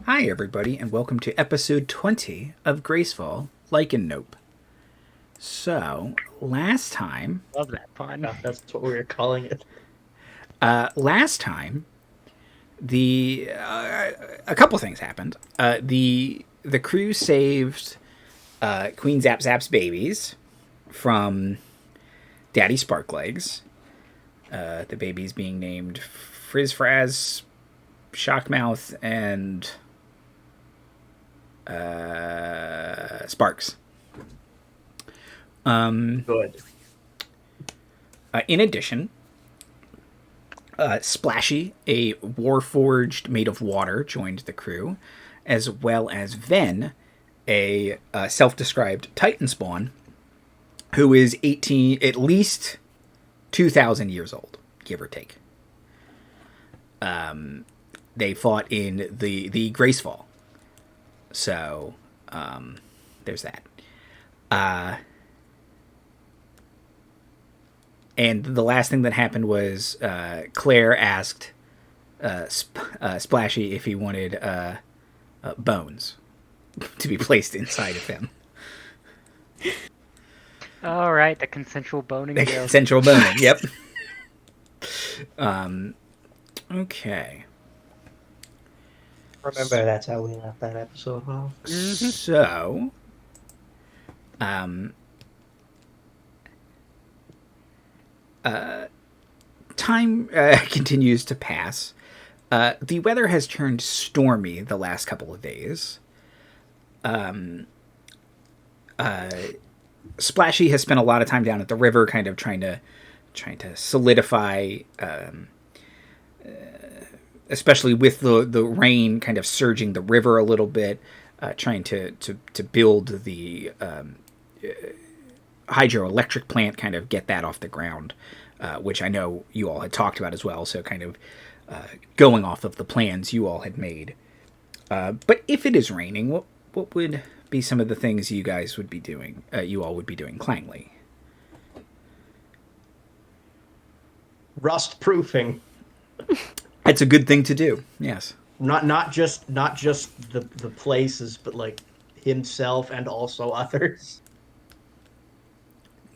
Hi, everybody, and welcome to episode 20 of Graceful Lycan-Nope. So, last time... Love that pun. That's what we were calling it. Last time, a couple things happened. The crew saved Queen Zap Zap's babies from Daddy Sparklegs. The babies being named Frizz Frazz, Shockmouth, and Sparks. Good. In addition, Splashy, a Warforged made of water, joined the crew, as well as Ven, a self-described Titan spawn, who is at least 2,000 years old, give or take. They fought in the Gracefall. So, there's that. And the last thing that happened was Claire asked Splashy if he wanted bones to be placed inside of him. All right, the consensual boning. Consensual boning, yep. Okay. Remember, that's how we left that episode off. So, time continues to pass. The weather has turned stormy the last couple of days. Splashy has spent a lot of time down at the river, kind of trying to solidify, especially with the rain kind of surging the river a little bit, trying to build the hydroelectric plant, kind of get that off the ground, which I know you all had talked about as well, so kind of going off of the plans you all had made. But if it is raining, what would be some of the things you guys would be doing, you all would be doing, Clangley? Rust proofing. It's a good thing to do, yes. Not just the places, but like himself and also others.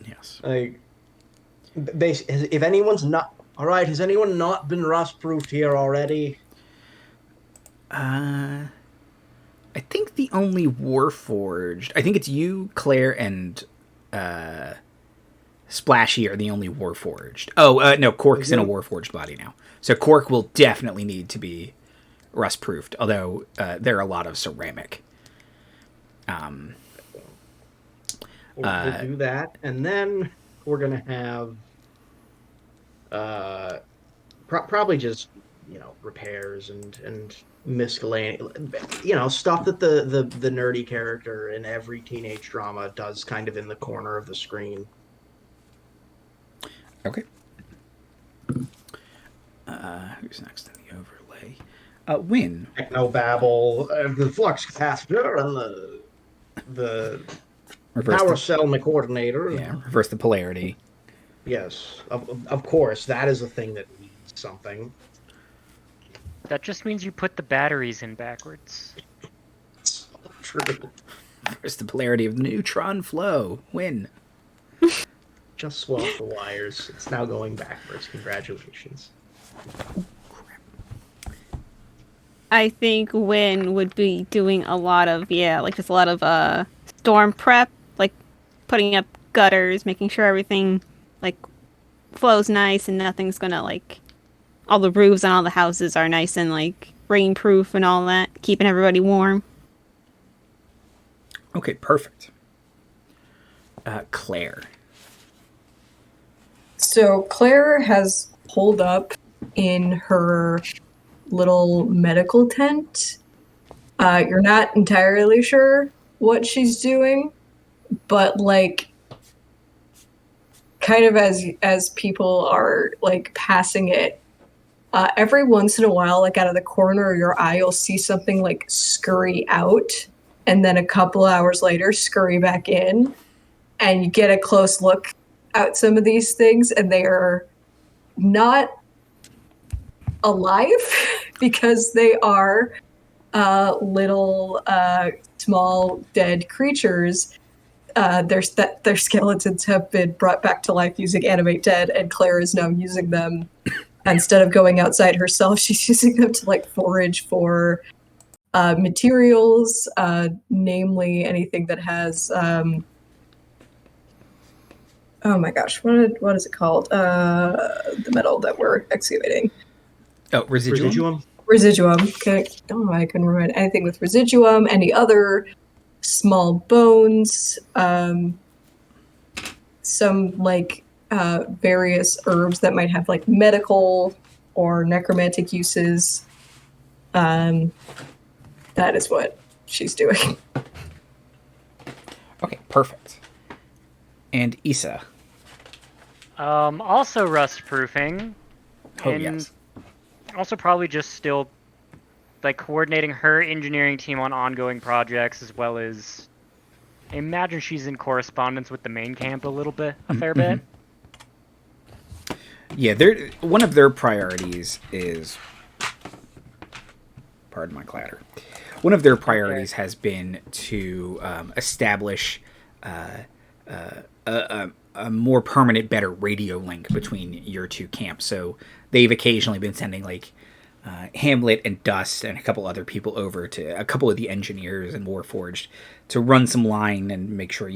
Yes. Like, if anyone's not all right, has anyone not been rust proofed here already? I think the only Warforged... I think it's you, Claire, and Splashy are the only Warforged. Oh, no, Cork's in a Warforged body now. So Cork will definitely need to be rust-proofed, although there are a lot of ceramic. We'll do that, and then we're going to have probably just, repairs and miscellaneous, stuff that the nerdy character in every teenage drama does kind of in the corner of the screen. Okay. Who's next in the overlay? Wynne. Technobabble, the flux capacitor, and the power cell coordinator. Yeah, reverse the polarity. Yes, of course, that is a thing that means something. That just means you put the batteries in backwards. True. Reverse the polarity of the neutron flow. Win. Just swap the wires. It's now going backwards. Congratulations. I think Wynne would be doing a lot of, just a lot of storm prep, like putting up gutters, making sure everything flows nice and nothing's gonna all the roofs on all the houses are nice and rain proof and all that, keeping everybody warm. Okay, perfect. Claire. So Claire has pulled up in her little medical tent. You're not entirely sure what she's doing, but kind of as people are passing it, every once in a while, out of the corner of your eye, you'll see something scurry out, and then a couple hours later scurry back in, and you get a close look at some of these things, and they are not alive because they are little small dead creatures. Their skeletons have been brought back to life using Animate Dead, and Claire is now using them. Instead of going outside herself, she's using them to like forage for materials, namely anything that has oh my gosh, what is it called? The metal that we're excavating. Oh, residuum? Residuum. Okay. Oh, I couldn't remember anything with residuum. Any other small bones. Some like various herbs that might have like medical or necromantic uses. That is what she's doing. Okay, perfect. And Issa. Also rust proofing. Oh, yes. Also probably just still like coordinating her engineering team on ongoing projects, as well as I imagine she's in correspondence with the main camp a fair bit. Yeah, one of their priorities is, pardon my clatter. One of their priorities has been to establish a more permanent, better radio link between your two camps. So they've occasionally been sending like Hamlet and Dust and a couple other people over to a couple of the engineers and Warforged to run some line and make sure,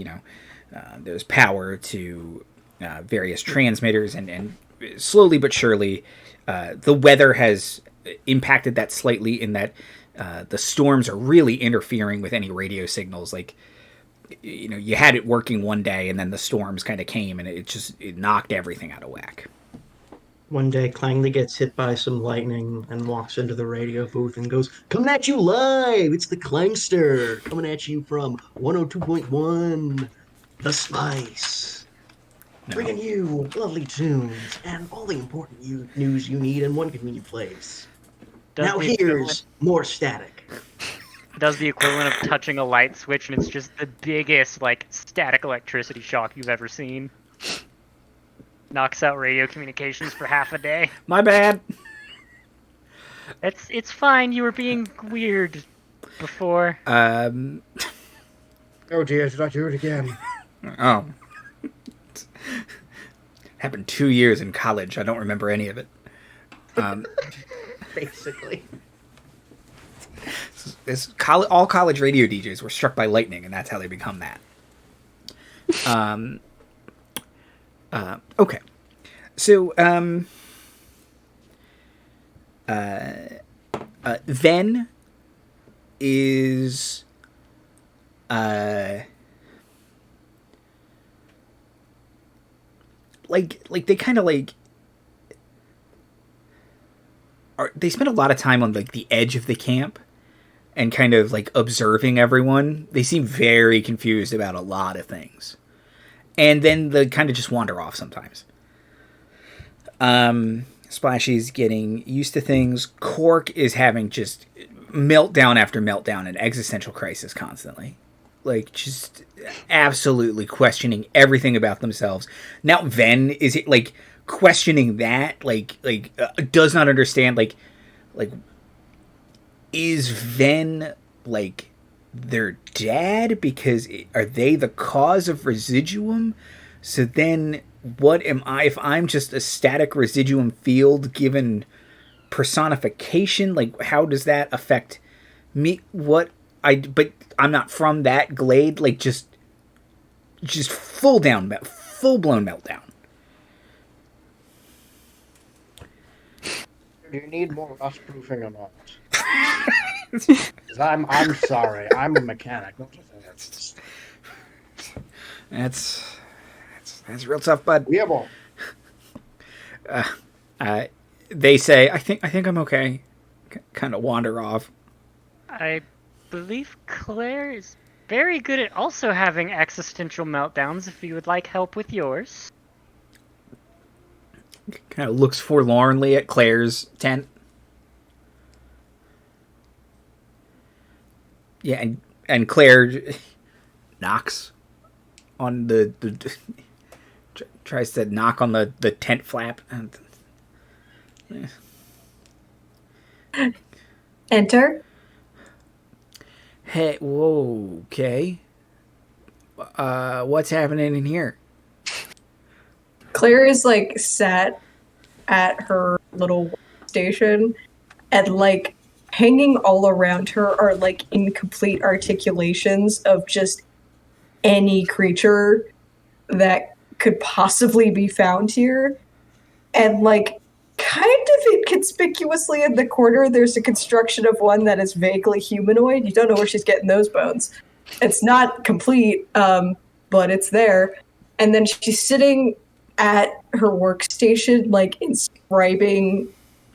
there's power to various transmitters, and slowly but surely the weather has impacted that slightly in that the storms are really interfering with any radio signals. Like, you had it working one day and then the storms kind of came and it knocked everything out of whack. One day, Clangley gets hit by some lightning and walks into the radio booth and goes, "Coming at you live! It's the Clangster! Coming at you from 102.1, The Spice. No. Bringing you lovely tunes and all the important news you need in one convenient place. Now here's more static." Does the equivalent of touching a light switch, and it's just the biggest, like, static electricity shock you've ever seen. Knocks out radio communications for half a day. My bad. It's fine. You were being weird before. Oh dear, did I do it again? Oh. Happened 2 years in college. I don't remember any of it. Basically. All college radio DJs were struck by lightning, and that's how they become that. Okay. So, Ven is, like they kind of like, they spend a lot of time on like the edge of the camp and kind of like observing everyone. They seem very confused about a lot of things. And then they kind of just wander off sometimes. Splashy's getting used to things. Cork is having just meltdown after meltdown and existential crisis constantly. Like, just absolutely questioning everything about themselves. Now Ven is like questioning that, does not understand, like, is Ven like their dad? Because are they the cause of residuum? So then what am I if I'm just a static residuum field given personification? Like, how does that affect me? But I'm not from that glade. Like, just full blown meltdown. Do you need more rust proofing or not? I'm sorry. I'm a mechanic. That's real tough, bud. Yeah, well. They say, I think I'm okay. Kind of wander off. I believe Claire is very good at also having existential meltdowns, if you would like help with yours. Kind of looks forlornly at Claire's tent. Yeah, and Claire knocks on the tries to knock on the tent flap. And, Enter. Hey, whoa, okay. What's happening in here? Claire is like sat at her little station, and like hanging all around her are like incomplete articulations of just any creature that could possibly be found here. And like kind of inconspicuously in the corner, there's a construction of one that is vaguely humanoid. You don't know where she's getting those bones. It's not complete, but it's there. And then she's sitting at her workstation, like inscribing,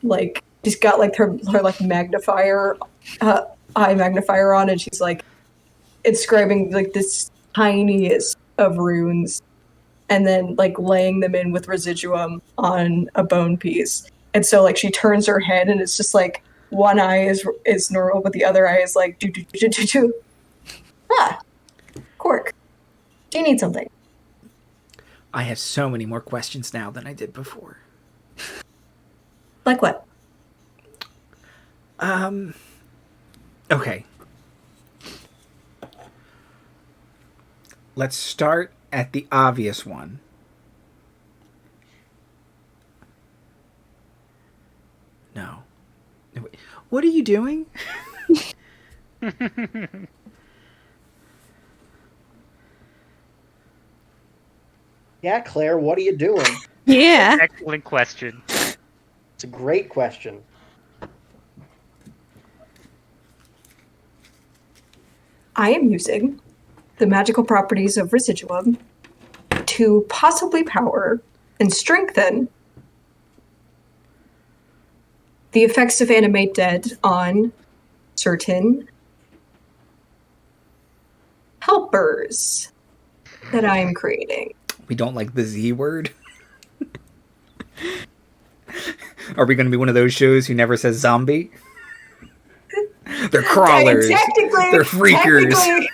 like she's got like her like magnifier, eye magnifier on, and she's like inscribing like this tiniest of runes, and then like laying them in with residuum on a bone piece. And so like she turns her head, and it's just like one eye is normal, but the other eye is like do do do do do. Ah, Cork, do you need something? I have so many more questions now than I did before. Like what? Okay. Let's start at the obvious one. No. Wait. What are you doing? Yeah, Claire, what are you doing? Yeah. Excellent question. It's a great question. I am using the magical properties of residuum to possibly power and strengthen the effects of animate dead on certain helpers that I am creating. We don't like the Z word. Are we going to be one of those shows who never says zombie? They're crawlers. They're freakers. Technically,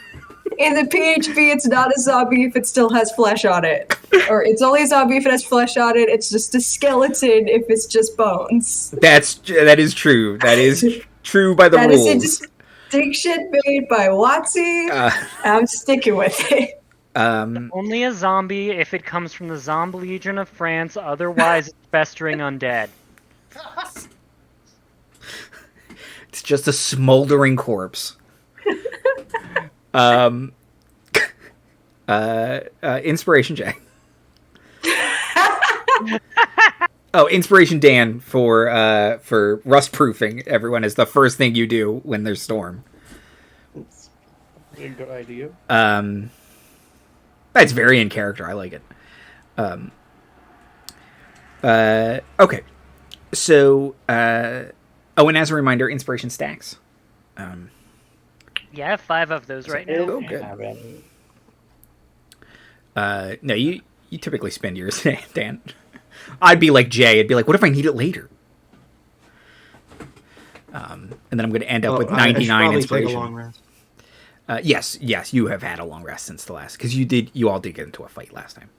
in the PHB, it's not a zombie if it still has flesh on it. Or it's only a zombie if it has flesh on it. It's just a skeleton if it's just bones. That is true. That is true by the That rules. is a distinction made by Watsy. I'm sticking with it. Only a zombie if it comes from the Zombie Legion of France, otherwise it's festering undead. It's just a smoldering corpse. Inspiration Jay. Oh, Inspiration Dan for rust proofing everyone is the first thing you do when there's storm. It's a good idea. That's very in character. I like it. Okay. So, and as a reminder, inspiration stacks. Yeah, I have 5 of those right now. Oh, good. No, you typically spend yours, Dan. I'd be like Jay. I'd be like, what if I need it later? And then I'm going to end up with 99 inspiration. Take a long rest. Yes, you have had a long rest since the last, because you all did get into a fight last time.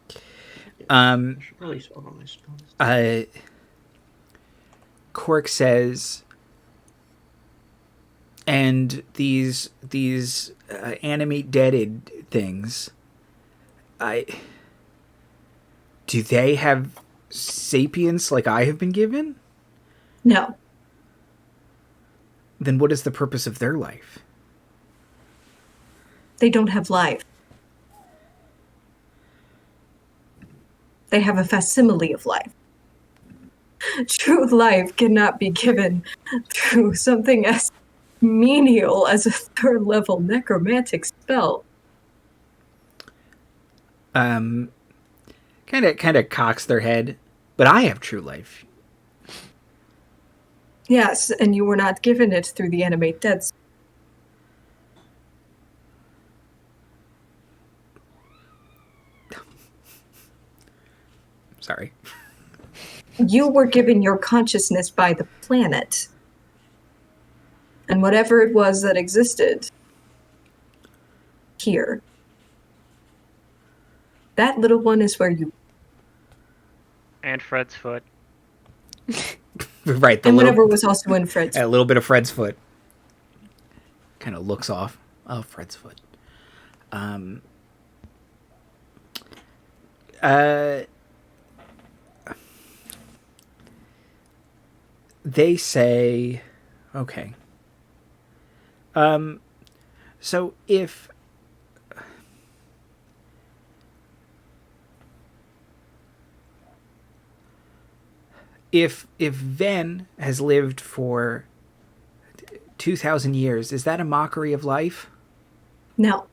I should probably spell on my spells. Cork says, and these animate deaded things, do they have sapience like I have been given? No. Then what is the purpose of their life? They don't have life. They have a facsimile of life. True life cannot be given through something as menial as a 3rd level necromantic spell. Kind of cocks their head, but I have true life. Yes, and you were not given it through the animate dead. Sorry. You were given your consciousness by the planet. And whatever it was that existed here, that little one is where you... And Fred's foot. Right. And whatever was also in Fred's... A little bit of Fred's foot. Kind of looks off. Oh, Fred's foot. They say, okay. So if Ven has lived for 2,000 years, is that a mockery of life? No.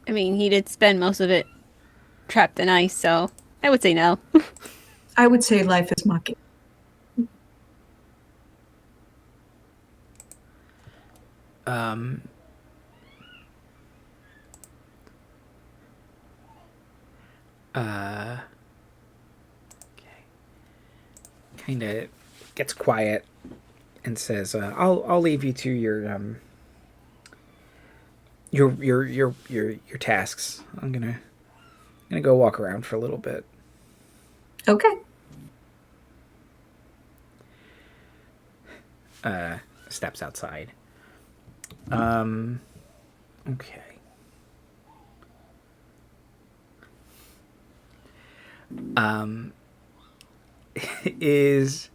I mean, he did spend most of it trapped in ice, so I would say no. I would say life is mocking. Okay. Kind of gets quiet and says, "I'll leave you to your tasks. I'm gonna go walk around for a little bit." Okay. Steps outside. Okay. Is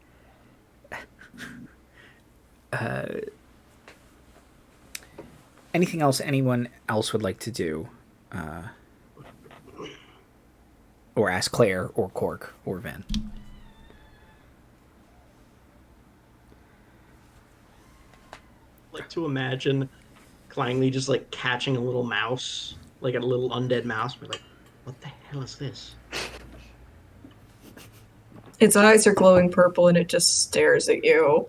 anything else anyone else would like to do? Or ask Claire or Cork or Ven? Like to imagine Clangley just like catching a little mouse, like a little undead mouse. We're like, what the hell is this? Its eyes are glowing purple and it just stares at you.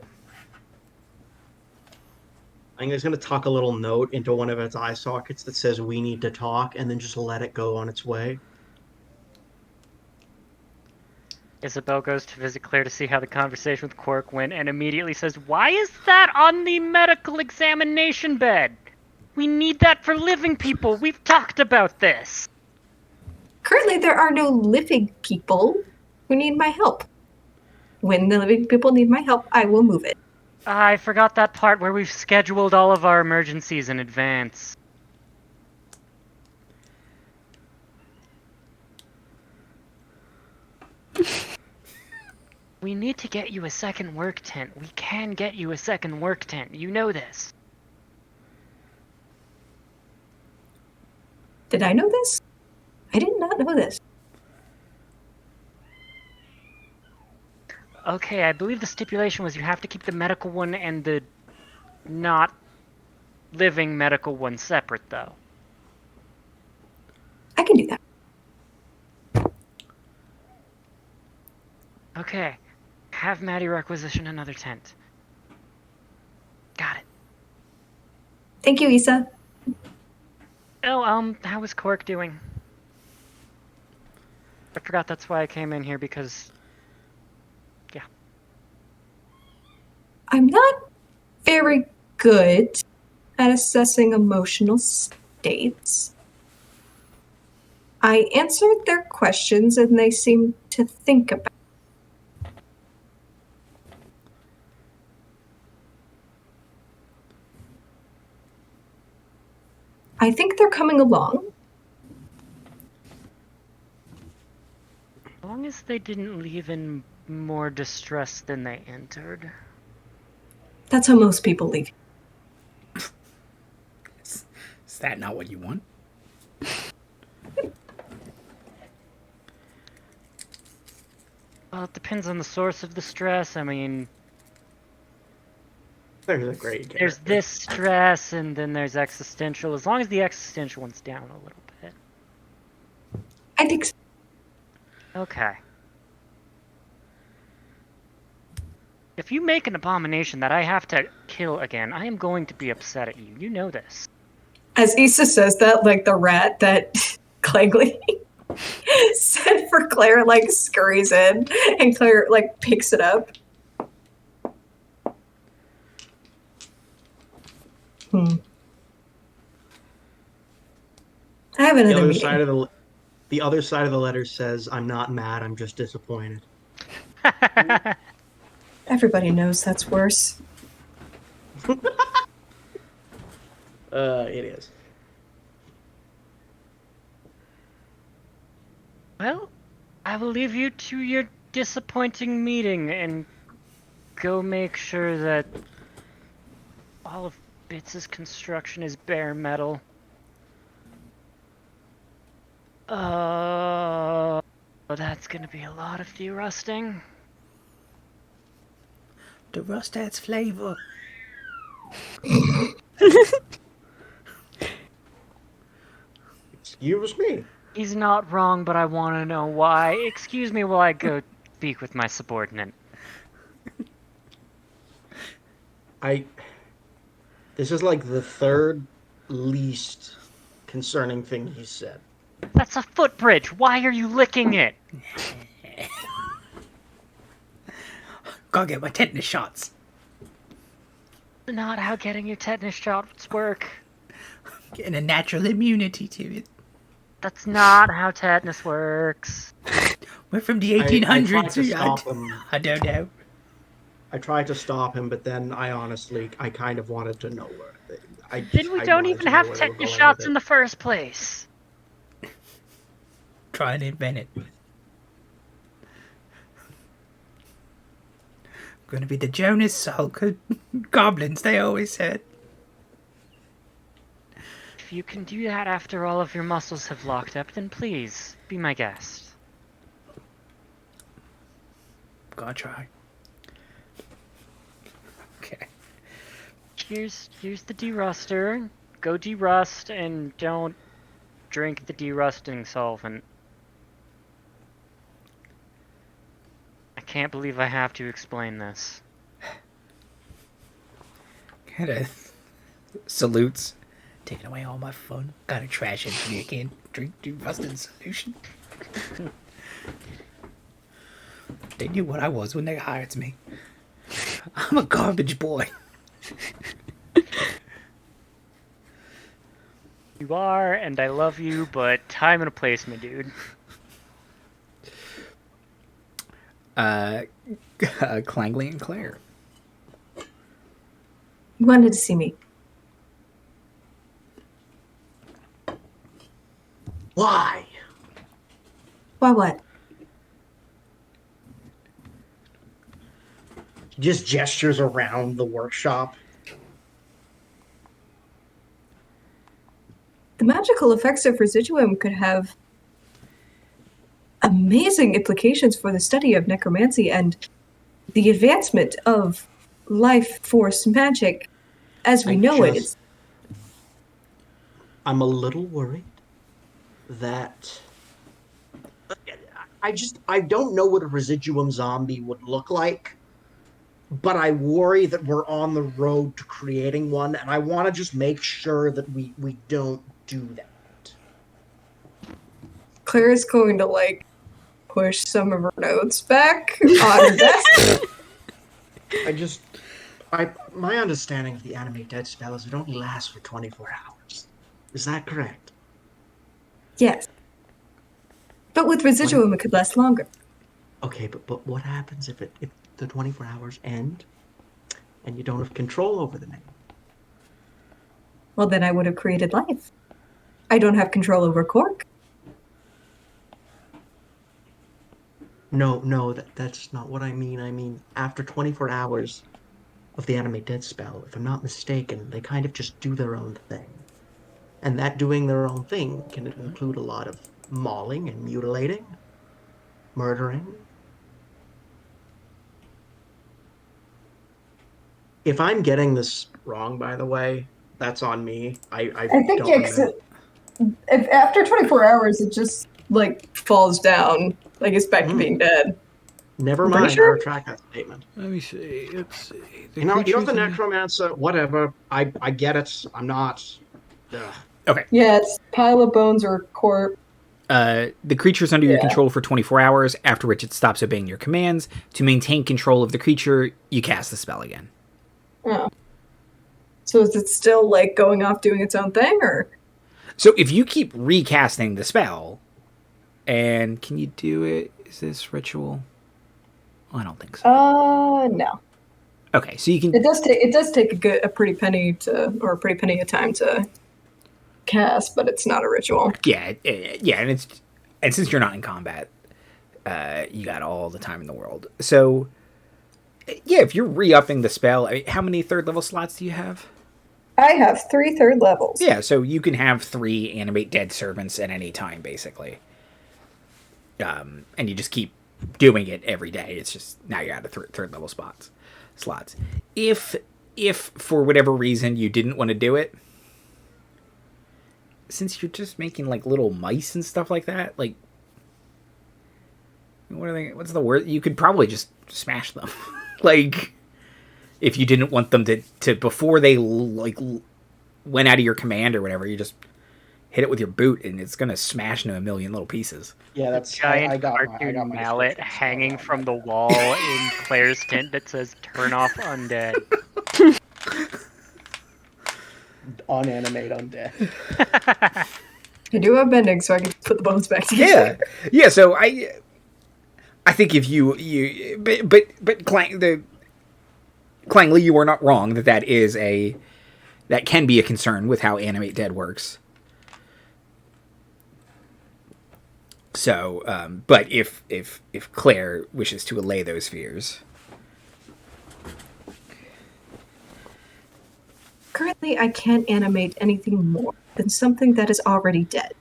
I'm just gonna tuck a little note into one of its eye sockets that says "We need to talk," and then just let it go on its way. Issabel goes to visit Claire to see how the conversation with Quark went and immediately says, "Why is that on the medical examination bed? We need that for living people. We've talked about this." Currently, there are no living people who need my help. When the living people need my help, I will move it. I forgot that part where we've scheduled all of our emergencies in advance. We need to get you a second work tent. We can get you a second work tent. You know this. Did I know this? I did not know this. Okay, I believe the stipulation was you have to keep the medical one and the not living medical one separate, though. I can do that. Okay. Have Maddie requisition another tent. Got it. Thank you, Issa. Oh, how is Cork doing? I forgot that's why I came in here, because... yeah. I'm not very good at assessing emotional states. I answered their questions and they seemed to think about it. I think they're coming along. As long as they didn't leave in more distress than they entered. That's how most people leave. Is that not what you want? Well, it depends on the source of the stress. I mean... There's a great character. There's this stress, and then there's existential. As long as the existential one's down a little bit. I think so. Okay. If you make an abomination that I have to kill again, I am going to be upset at you. You know this. As Issa says that, like the rat that Clangley said for Claire, like scurries in, and Claire like picks it up. I have another meeting. The other side of the letter says, "I'm not mad. I'm just disappointed." Everybody knows that's worse. It is. Well, I will leave you to your disappointing meeting and go make sure that all of Bits' construction is bare metal. That's gonna be a lot of derusting. The rust adds flavor. Excuse me. He's not wrong, but I want to know why. Excuse me while I go speak with my subordinate. This is like the third least concerning thing he said. That's a footbridge. Why are you licking it? Gotta get my tetanus shots. Not how getting your tetanus shots work. Getting a natural immunity to it. That's not how tetanus works. We're from the 1800s. I tried to stop him. I don't know. I tried to stop him, but then I kind of wanted to know where. Then we don't even have tetanus shots in the first place. Try and invent it. Gonna be the Jonas Salk goblins, they always said. If you can do that after all of your muscles have locked up, then please, be my guest. Gonna try. Okay. Here's the deruster. Go derust and don't drink the derusting solvent. I can't believe I have to explain this. Kinda salutes. Taking away all my fun. Gotta trash engineer can't drink rusted solution. They knew what I was when they hired me. I'm a garbage boy. You are, and I love you, but time and a place, my dude. Clangley and Claire. You wanted to see me. Why? Why what? Just gestures around the workshop. The magical effects of residuum could have amazing implications for the study of necromancy and the advancement of life force magic as we know it. I'm a little worried that I don't know what a residuum zombie would look like, but I worry that we're on the road to creating one, and I want to just make sure that we don't do that. Claire is going to push some of her notes back on her desk. My understanding of the animate dead spell is it only lasts for 24 hours. Is that correct? Yes. But with residuum, it could last longer. Okay, but what happens if the 24 hours end and you don't have control over the name? Well, then I would have created life. I don't have control over Cork. No, that's not what I mean. I mean, after 24 hours of the animate dead spell, if I'm not mistaken, they kind of just do their own thing. And that doing their own thing can include a lot of mauling and mutilating, murdering. If I'm getting this wrong, by the way, that's on me. I think if after 24 hours it just falls down, it's back to being dead. Never mind. Sure? I retract that statement. Let me see. Let's see. You know the necromancer. Whatever. I get it. I'm not. Ugh. Okay. Yeah, it's pile of bones or corpse. The creature is under your control for 24 hours, after which it stops obeying your commands. To maintain control of the creature, you cast the spell again. Oh. So is it still going off doing its own thing, or? So if you keep recasting the spell, and can you do it? Is this ritual? I don't think so. No. Okay, so you can. It does take a pretty penny of time to cast, but it's not a ritual. Yeah, and since you're not in combat, you got all the time in the world. So, yeah, if you're re-upping the spell, I mean, how many third level slots do you have? I have 3 third levels. Yeah, so you can have 3 animate dead servants at any time, basically. And you just keep doing it every day. It's just now you're out of third level slots. If for whatever reason you didn't want to do it, since you're just making like little mice and stuff like that, like what are they? What's the word? You could probably just smash them, like. If you didn't want them to before they like went out of your command or whatever, you just hit it with your boot and it's gonna smash into a million little pieces. Yeah, that's Giant I got cartoon my mallet description. hanging from the wall in Claire's tent that says "Turn off undead." Unanimate undead. I do have bending, so I can put the bones back together. Yeah. So I think if you but Clangley, you are not wrong that can be a concern with how animate dead works. So, but if Claire wishes to allay those fears, Currently, I can't animate anything more than something that is already dead.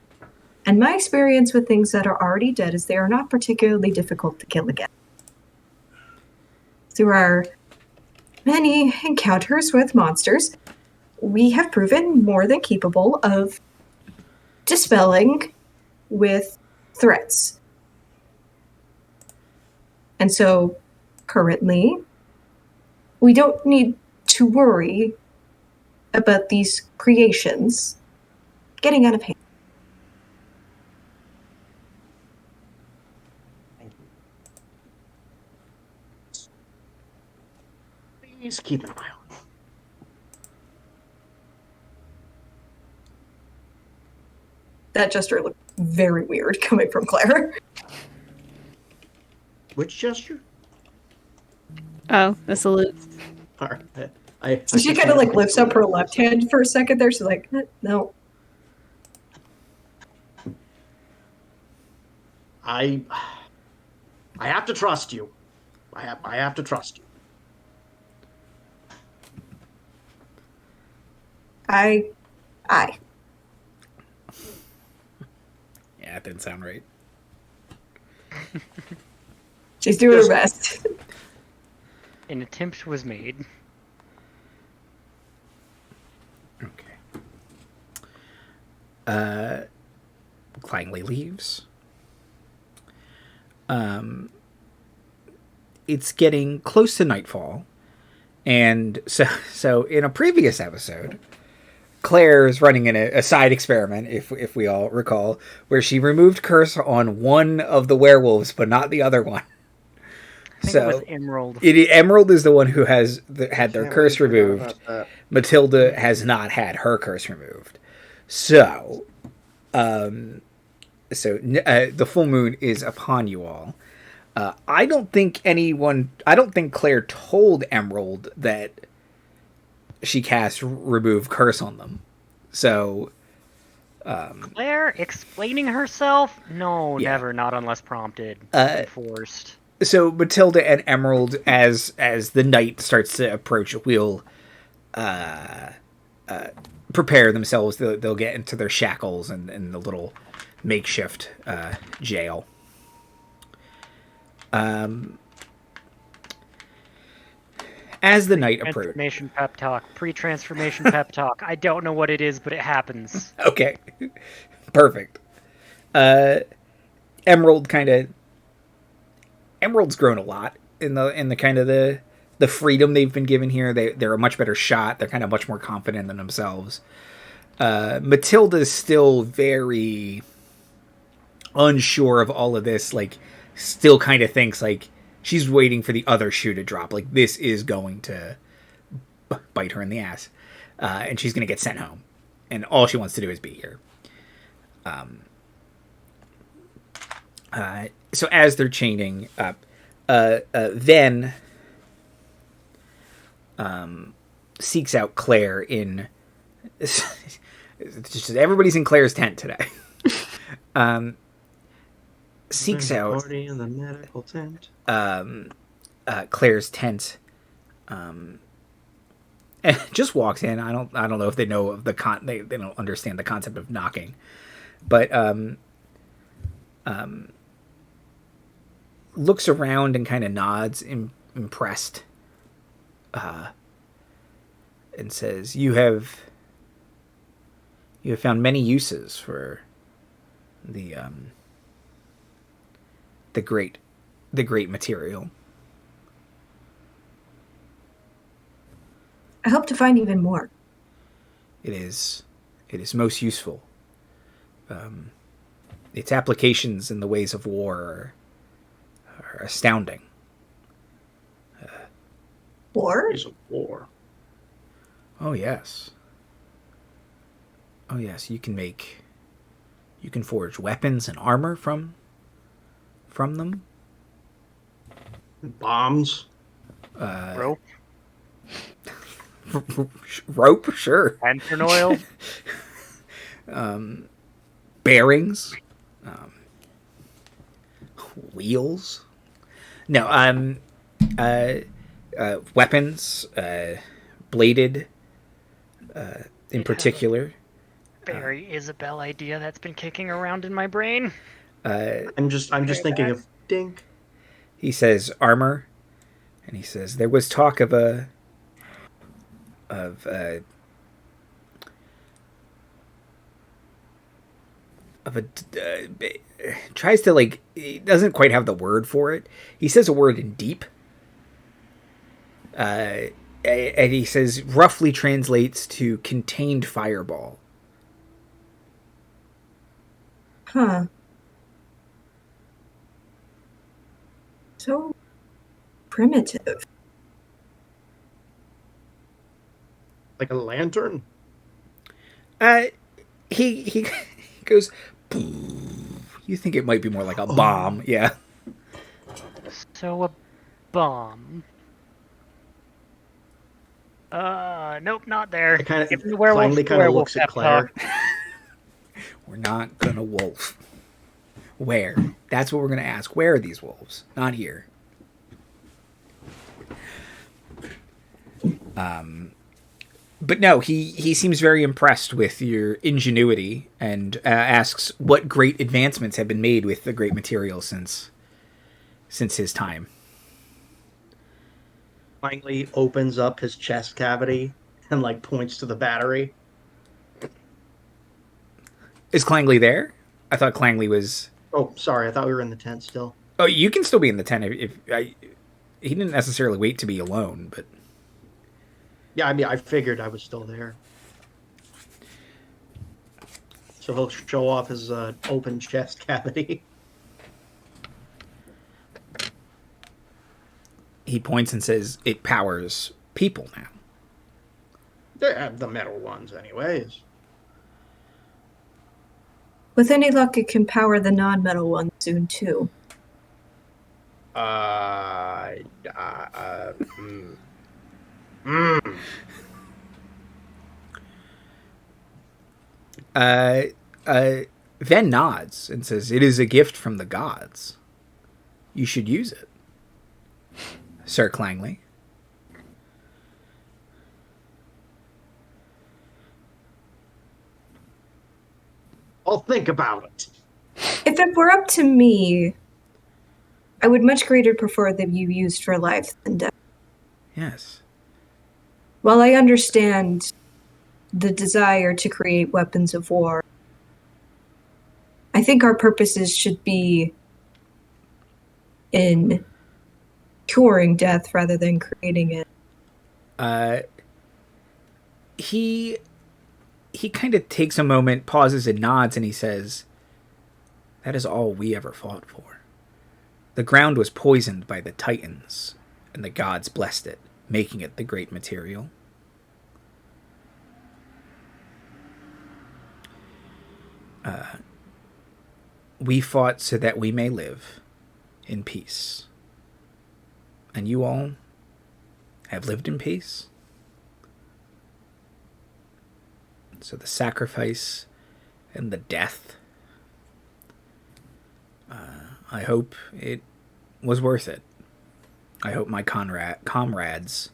And my experience with things that are already dead is they are not particularly difficult to kill again. Through our many encounters with monsters, we have proven more than capable of dispelling with threats. And so, currently, we don't need to worry about these creations getting out of hand. Thank you. Please keep an eye on them. That gesture looked very weird coming from Claire. Which gesture? Oh, the salute. All right. So she kind of like lifts up her left hand for a second there. She's like, no. I have to trust you. I have to trust you. I. yeah, that didn't sound right. She's doing her best. An attempt was made. Okay. Clangley leaves. It's getting close to nightfall, and so in a previous episode, Claire is running a side experiment, if we all recall, where she removed curse on one of the werewolves, but not the other one. I think it was Emerald. Emerald is the one who had their curse removed. Matilda Mm-hmm. has not had her curse removed. So, the full moon is upon you all. I don't think Claire told Emerald that she cast remove curse on them. So, Claire explaining herself? No, Yeah. never. Not unless prompted. Forced. So Matilda and Emerald, as the night starts to approach, will prepare themselves. They'll get into their shackles and the little makeshift jail. As the night approaches. Transformation pep talk. Pre-transformation pep talk. I don't know what it is, but it happens. Okay, perfect. Emerald's grown a lot in the kind of the freedom they've been given here. They're a much better shot. They're kind of much more confident in themselves. Matilda's still very unsure of all of this. Like, still kind of thinks like she's waiting for the other shoe to drop. Like, this is going to bite her in the ass, and she's going to get sent home. And all she wants to do is be here. So as they're chaining up, then seeks out Claire in... It's just everybody's in Claire's tent today. Seeks out Party in the medical tent. Claire's tent, and just walks in. I don't know if they know of the they don't understand the concept of knocking, but looks around and kind of nods, impressed, and says, "You have found many uses for the great material." I hope to find even more. It is most useful. Its applications in the ways of war are astounding. War? Ways of war. Oh yes. You can forge weapons and armor from them. Bombs. Rope, Rope, sure. lantern oil. Bearings, wheels. No, weapons, bladed, in particular. Very Issabel idea that's been kicking around in my brain. I'm just thinking of Dink. He says armor, and he says there was talk of tries to, like, he doesn't quite have the word for it. He says a word in deep, and he says roughly translates to contained fireball. Huh. So primitive. Like a lantern? He goes, you think it might be more like a bomb, yeah. So a bomb. Nope, not there. Give me the werewolf. Clangley kind of looks at Claire. We're not gonna wolf. Where? That's what we're gonna ask. Where are these wolves? Not here. But no, he seems very impressed with your ingenuity and asks what great advancements have been made with the great material since his time. Clangley opens up his chest cavity and, like, points to the battery. Is Clangley there? I thought Clangley was... Oh, sorry, I thought we were in the tent still. Oh, you can still be in the tent. He didn't necessarily wait to be alone, but... Yeah, I mean, I figured I was still there. So he'll show off his open chest cavity. He points and says, it powers people now. The metal ones, anyways. With any luck, it can power the non-metal ones soon, too. Ven nods and says, it is a gift from the gods. You should use it, Sir Clangley. I'll think about it. If it were up to me, I would much greater prefer that you used for life than death. Yes. While I understand the desire to create weapons of war, I think our purposes should be in curing death rather than creating it. He kind of takes a moment, pauses and nods, and he says, that is all we ever fought for. The ground was poisoned by the Titans, and the gods blessed it, making it the great material. We fought so that we may live in peace. And you all have lived in peace. So the sacrifice and the death, I hope it was worth it. I hope my comrades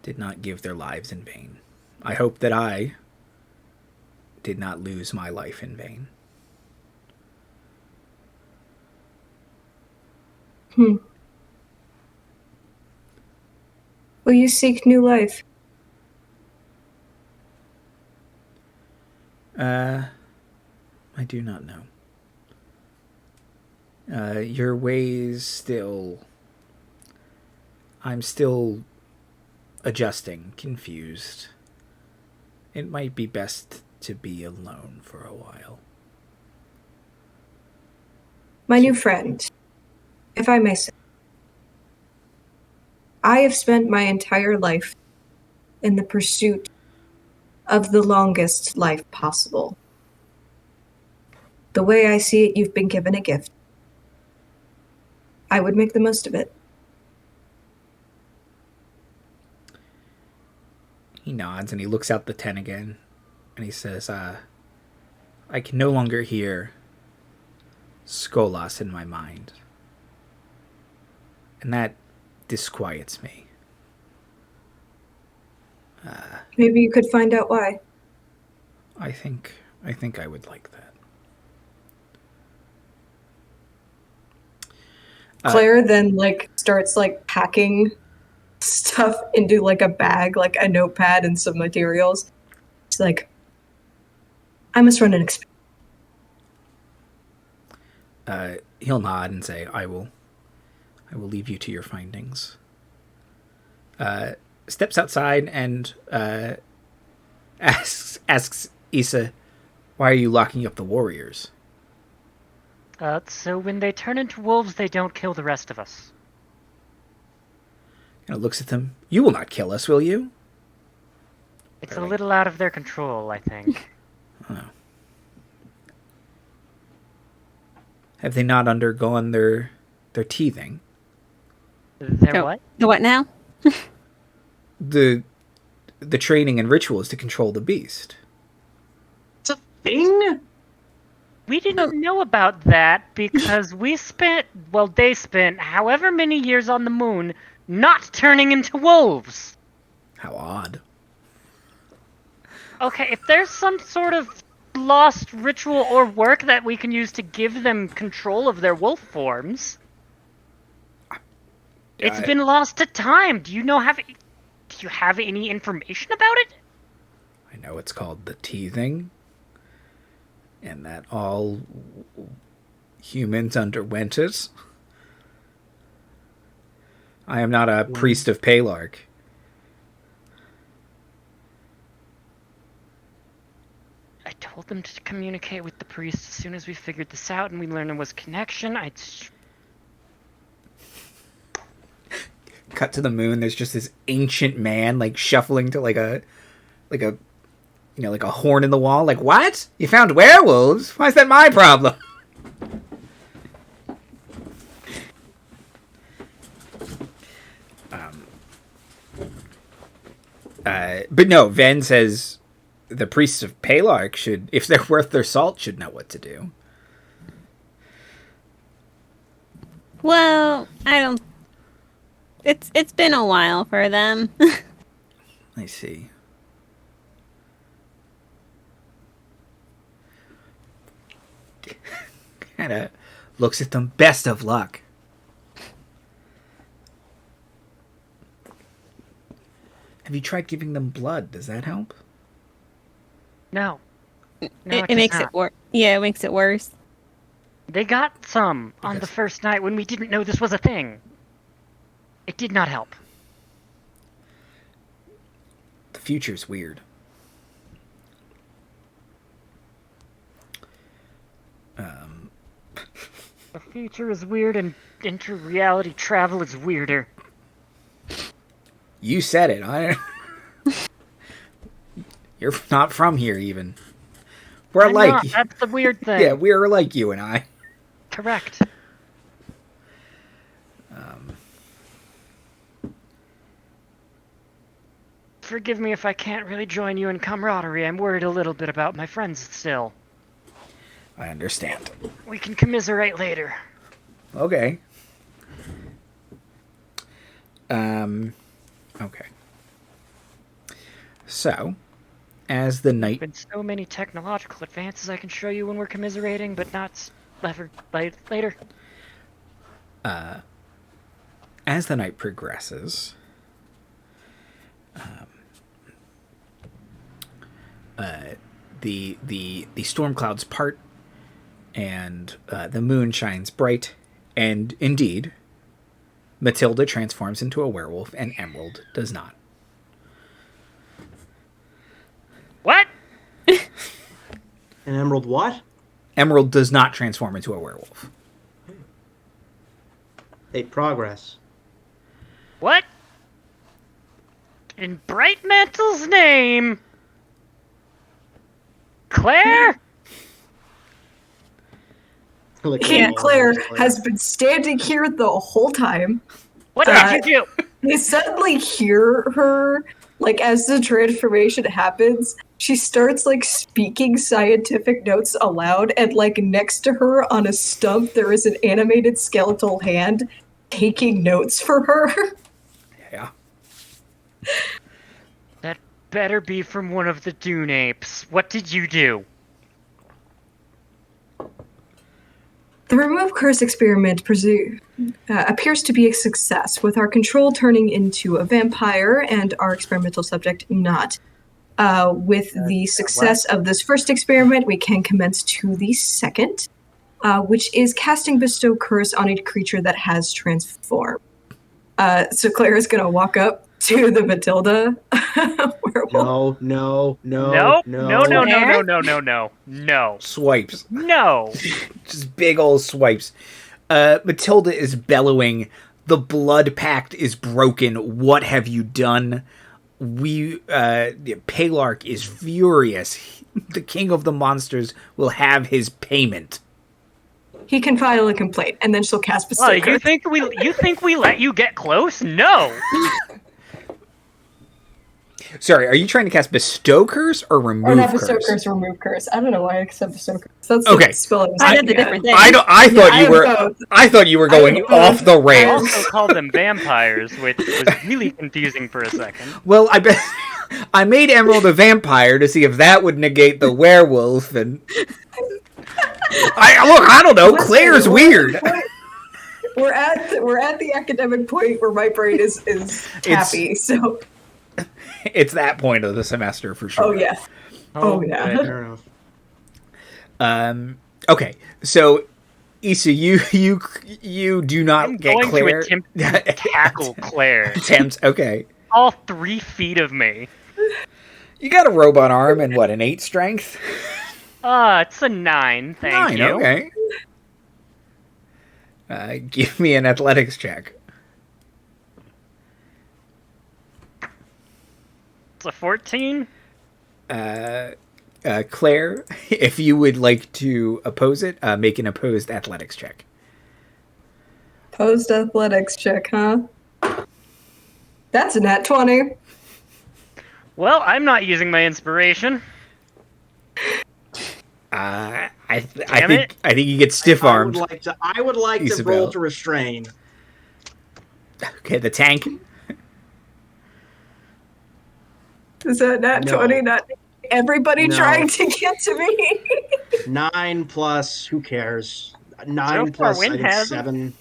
did not give their lives in vain. I hope that I did not lose my life in vain. Will you seek new life? I do not know. Your ways still... I'm still adjusting, confused. It might be best to be alone for a while. My new friend, if I may say, I have spent my entire life in the pursuit of the longest life possible. The way I see it, you've been given a gift. I would make the most of it. He nods and he looks out the tent again and he says, I can no longer hear Skolas in my mind. And that disquiets me. Maybe you could find out why. I think I would like that. Claire then starts packing stuff into a bag, a notepad and some materials. She's like, I must run an experiment. He'll nod and say, I will leave you to your findings. Steps outside and asks Issa, why are you locking up the warriors? So when they turn into wolves, they don't kill the rest of us. And looks at them. You will not kill us, will you? It's a little out of their control, I think. Oh. Have they not undergone their teething? Their what? The what now? The training and rituals to control the beast. It's a thing? We didn't know about that because they spent however many years on the moon not turning into wolves. How odd. Okay, if there's some sort of lost ritual or work that we can use to give them control of their wolf forms, it's been lost to time. Do you have any information about it? I know it's called the teething, and that all humans underwent it. I am not a priest of Palark. I told them to communicate with the priest as soon as we figured this out and we learned it was connection. Cut to the moon. There's just this ancient man shuffling to like a horn in the wall. Like, what? You found werewolves? Why is that my problem? But no, Ven says the priests of Palark should, if they're worth their salt, should know what to do. Well, I don't. It's been a while for them. I see. Kind of looks at them. Best of luck. Have you tried giving them blood? Does that help? No. It makes it worse. Yeah, it makes it worse. They got some on the first night when we didn't know this was a thing. It did not help. The future's weird. The future is weird and inter-reality travel is weirder. You said it. You're not from here, even. We're I'm alike. not. That's the weird thing. Yeah, we're like you and I. Correct. forgive me if I can't really join you in camaraderie. I'm worried a little bit about my friends still. I understand. We can commiserate later. Okay. Okay. So, as the night... Been so many technological advances I can show you when we're commiserating, but not later. As the night progresses, the storm clouds part, and the moon shines bright, and indeed, Matilda transforms into a werewolf, and Emerald does not. What? An emerald what? Emerald does not transform into a werewolf. Hey, progress. What? In Bright Mantle's name? Claire? And Claire has been standing here the whole time. What did you do? You suddenly hear her, like, as the transformation happens, she starts, like, speaking scientific notes aloud, and, like, next to her on a stump, there is an animated skeletal hand taking notes for her. Yeah. That better be from one of the Dune apes. What did you do? The remove curse experiment appears to be a success, with our control turning into a vampire and our experimental subject not. With the success of this first experiment, we can commence to the second, which is casting Bestow Curse on a creature that has transformed. So Claire is going to walk up to the Matilda werewolf. No. No. Swipes. No. Just big old swipes. Matilda is bellowing. The blood pact is broken. What have you done? Palarch is furious. The king of the monsters will have his payment. He can file a complaint, and then she'll cast Bestow Oh, Curse. you think we let you get close? No. Sorry, are you trying to cast Bestow Curse or Remove Or not Curse? Bestow Curse, Remove Curse. I don't know why I said Bestow Curse. That's Okay. the spell I did the different thing. I thought you were going off the I rails. also called them vampires, which was really confusing for a second. Well, I made Emerald a vampire to see if that would negate the werewolf, and I don't know. Claire's weird. We're at the academic point where my brain is happy. So It's that point of the semester for sure. oh yeah. Good. Fair enough. Okay, so Issa, you do not I'm get going Claire. to attempt to tackle Claire. Attempts. Okay, All 3 feet of me. you got a robot arm and what, an 8 strength? It's a 9, thank 9. you. Okay. Give me an athletics check. It's a 14. Claire, if you would like to oppose it, make an opposed athletics check. Post athletics check, huh? That's a nat 20. Well, I'm not using my inspiration. I Damn think you get stiff armed. I would like to Issabel. roll to restrain. Okay, the tank. Is that nat No. 20? Not everybody No. trying to get to me. 9 plus, who cares? 9 So far, plus, Wynne I think has 7.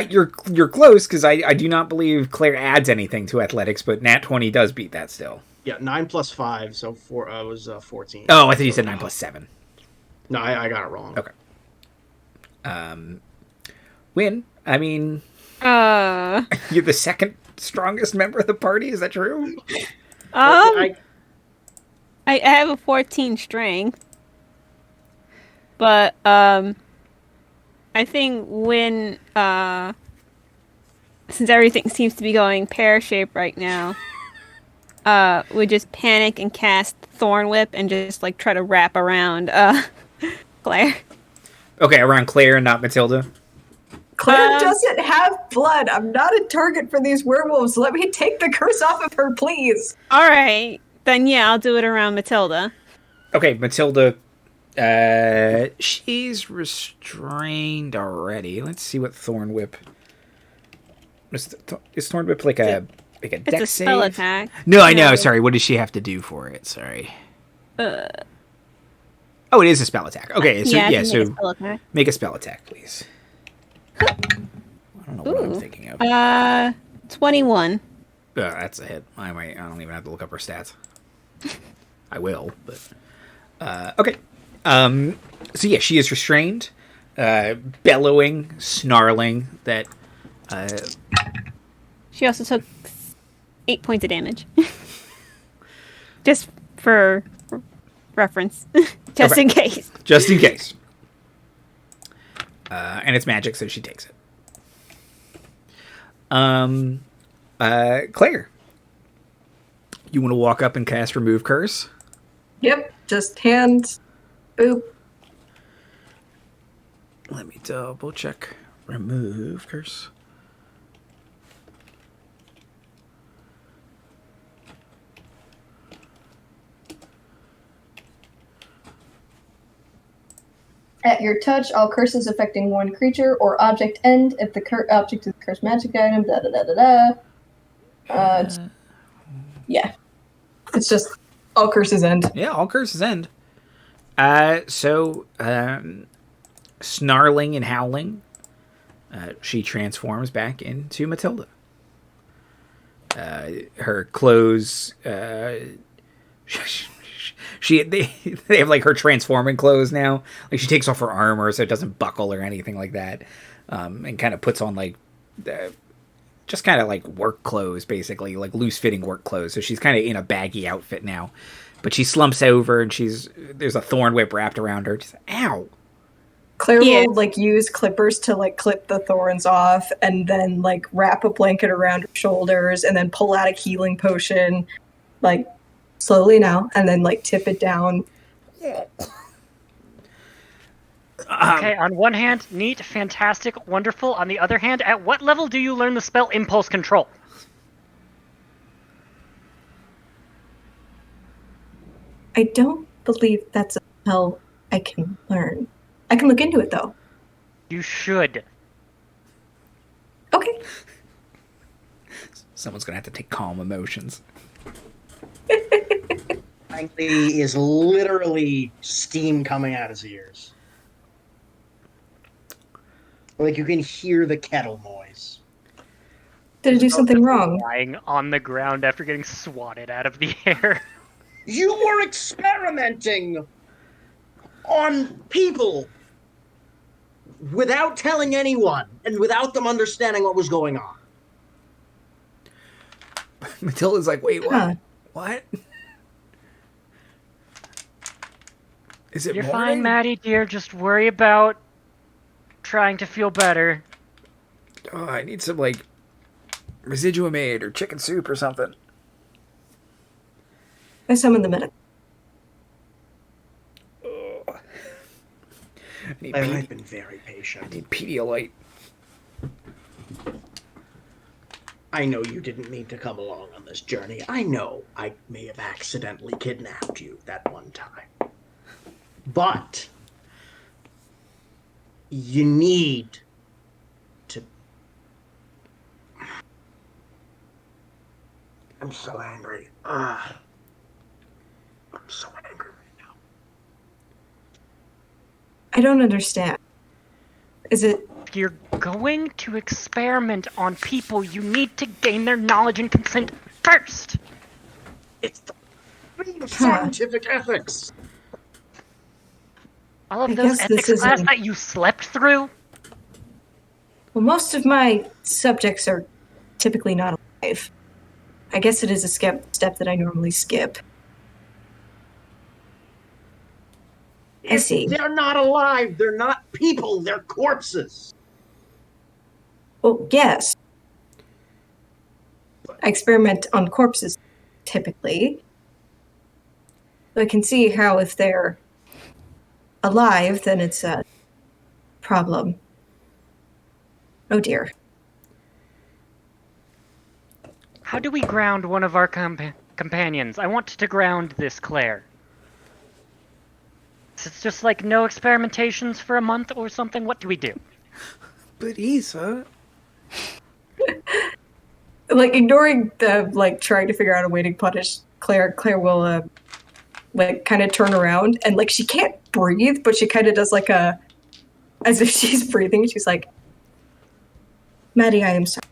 You're close because I do not believe Claire adds anything to athletics, but Nat 20 does beat that still. Yeah, 9 plus 5, so was 14. Oh, I thought you said 9 plus 7. No, I got it wrong. Okay. Wynne, I mean, you're the second strongest member of the party. Is that true? I have a 14 strength, but I think when since everything seems to be going pear-shaped right now, we just panic and cast Thorn Whip and just like try to wrap around Claire. Okay, around Claire and not Matilda. Claire doesn't have blood. I'm not a target for these werewolves. Let me take the curse off of her, please. All right. Then, yeah, I'll do it around Matilda. Okay, Matilda, she's restrained already. Let's see what Thorn Whip... Is Thorn Whip like a It's dex a spell save? attack. No, I know. Sorry, what does she have to do for it? Sorry. Oh, it is a spell attack. Okay, so I yeah, can so make a spell attack. make a spell attack, please. I don't know what I'm thinking of. 21. That's a hit. I don't even have to look up her stats. I will, but okay. So yeah, she is restrained, bellowing, snarling. That She also took 8 points of damage. Just for reference. Just Okay. in case. just in case. And it's magic, so she takes it. Claire, you want to walk up and cast Remove Curse? Yep, just hands. Boop. Let me double check. Remove Curse. At your touch, all curses affecting one creature or object end if the object is a cursed magic item. Da da da da da. Yeah. It's just all curses end. Yeah, all curses end. So, snarling and howling, she transforms back into Matilda. Her clothes, they have like her transforming clothes now. Like she takes off her armor so it doesn't buckle or anything like that, and kind of puts on like just kind of like work clothes, basically like loose fitting work clothes. So she's kind of in a baggy outfit now, but she slumps over and there's a thorn whip wrapped around her. Just, ow. Claire Yeah. will like use clippers to like clip the thorns off and then like wrap a blanket around her shoulders and then pull out a healing potion, like slowly now, and then like tip it down. Okay, on one hand, neat, fantastic, wonderful. On the other hand, at what level do you learn the spell Impulse Control? I don't believe that's a spell I can learn. I can look into it though. You should. Okay. Someone's gonna have to take calm emotions. Clangley is literally steam coming out his ears. Like you can hear the kettle noise. Did I do something wrong? Lying on the ground after getting swatted out of the air. You were experimenting on people without telling anyone and without them understanding what was going on. Matilda's like, wait, what? Huh. What? Is it You're morning? fine, Maddie, dear. Just worry about trying to feel better. Oh, I need some, like, residuum aid or chicken soup or something. I summoned the medic. I need, I've been very patient. Pedialyte. I know you didn't mean to come along on this journey. I know I may have accidentally kidnapped you that one time. But you need to... I'm so angry. I'm so angry right now. I don't understand. Is it If you're going to experiment on people, you need to gain their knowledge and consent first. It's the creed of scientific ethics. All of I those guess this ethics class isn't- that you slept through? Well, most of my subjects are typically not alive. I guess it is a step that I normally skip. I see. They're not alive. They're not people. They're corpses. Well, yes. I experiment on corpses, typically. I can see how if they're alive, then it's a problem. Oh dear. How do we ground one of our companions? I want to ground this Claire. It's just like no experimentations for a month or something? What do we do? But Issa... Like, ignoring the, like, trying to figure out a way to punish Claire will, like, kind of turn around, and, like, she can't breathe, but she kind of does, like, as if she's breathing, she's like, Maddie, I am sorry.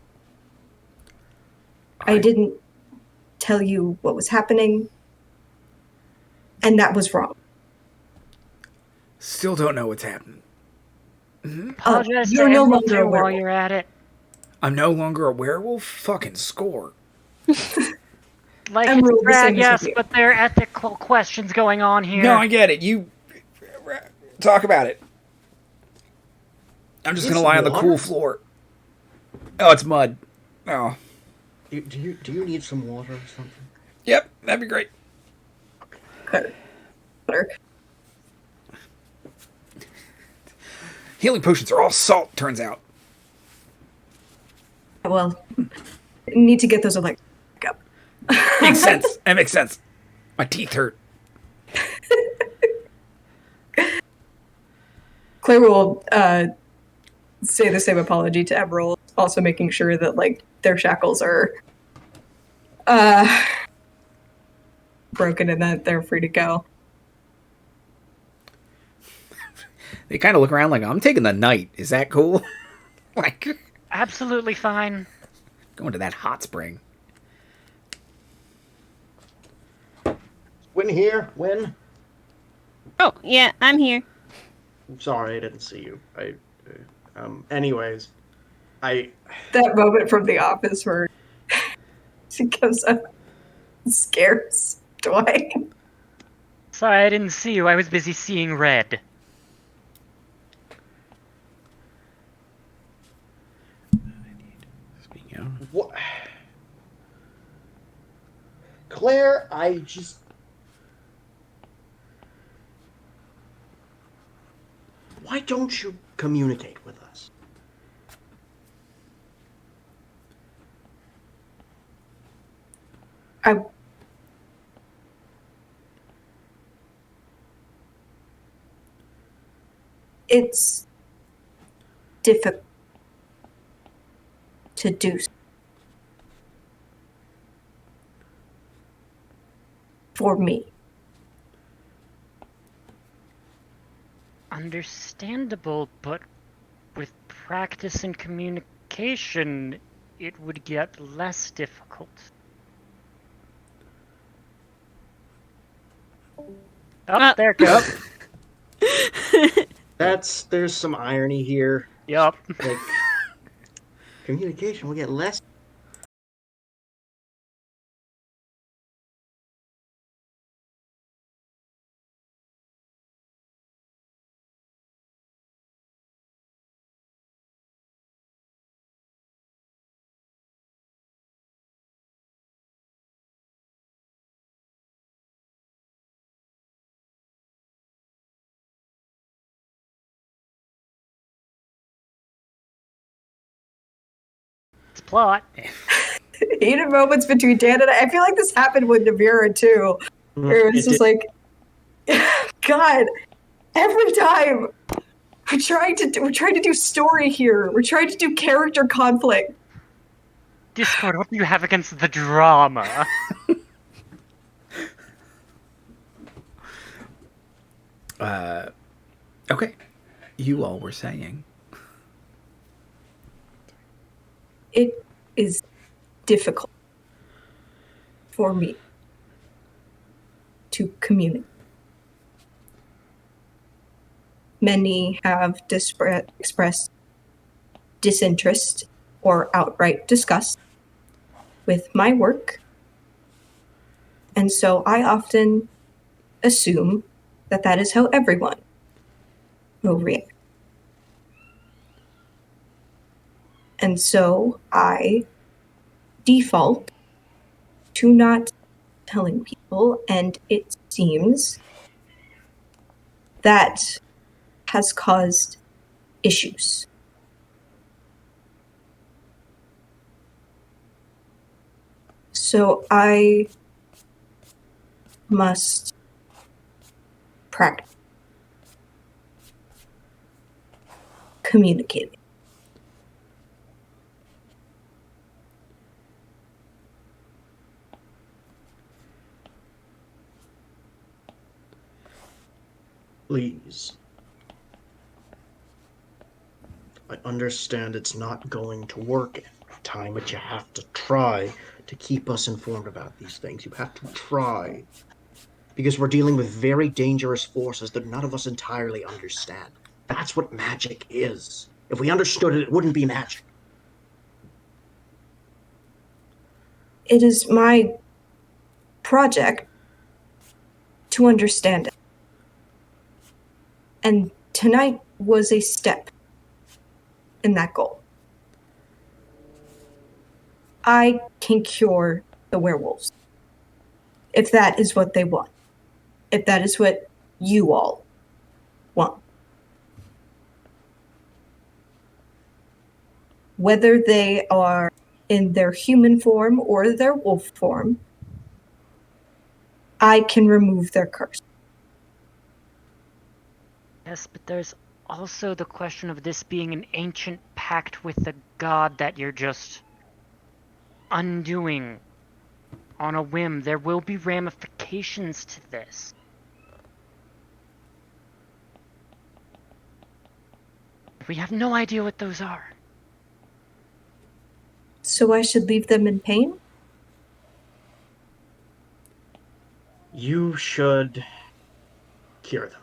I didn't tell you what was happening, and that was wrong. Still don't know what's happening. Apologize you're to no everyone longer too a while werewolf. you're at it. I'm no longer a werewolf? Fucking score. Like, I'm it's ruled the bad, same as yes, with you. but there are ethical questions going on here. No, I get it. You... Talk about it. I'm just gonna lie on the water? cool floor. Oh, it's mud. Oh. Do you need some water or something? Yep, that'd be great. Water. Healing potions are all salt, turns out. Well, need to get those electric up. Makes sense. That makes sense. My teeth hurt. Claire will say the same apology to Emerald, also making sure that, like, their shackles are broken and that they're free to go. They kind of look around like, I'm taking the night. Is that cool? Like, Absolutely fine. going to that hot spring. Wynne here? Wynne? Oh, yeah, I'm here. I'm sorry, I didn't see you. Anyways, That moment from The Office where she comes up and scares Dwight. Sorry, I didn't see you. I was busy seeing red. Speaking of, what? Claire, I just... Why don't you communicate with us? It's difficult to do for me. Understandable, but with practice and communication, it would get less difficult. Oh, there it goes. There's some irony here. Yup. Like, communication will get less. It's plot. Heated moments between Dan and I feel like this happened with Navira too. Where it was just like, God, every time we're trying to do story here. We're trying to do character conflict. Discord, what do you have against the drama? okay. You all were saying. It is difficult for me to communicate. Many have expressed disinterest or outright disgust with my work, and so I often assume that that is how everyone will react. And so I default to not telling people, and it seems that has caused issues. So I must practice communicating. Please. I understand it's not going to work every time, but you have to try to keep us informed about these things. You have to try. Because we're dealing with very dangerous forces that none of us entirely understand. That's what magic is. If we understood it, it wouldn't be magic. It is my project to understand it. And tonight was a step in that goal. I can cure the werewolves. If that is what they want. If that is what you all want. Whether they are in their human form or their wolf form, I can remove their curse. Yes, but there's also the question of this being an ancient pact with the god that you're just undoing on a whim. There will be ramifications to this. We have no idea what those are. So I should leave them in pain? You should cure them.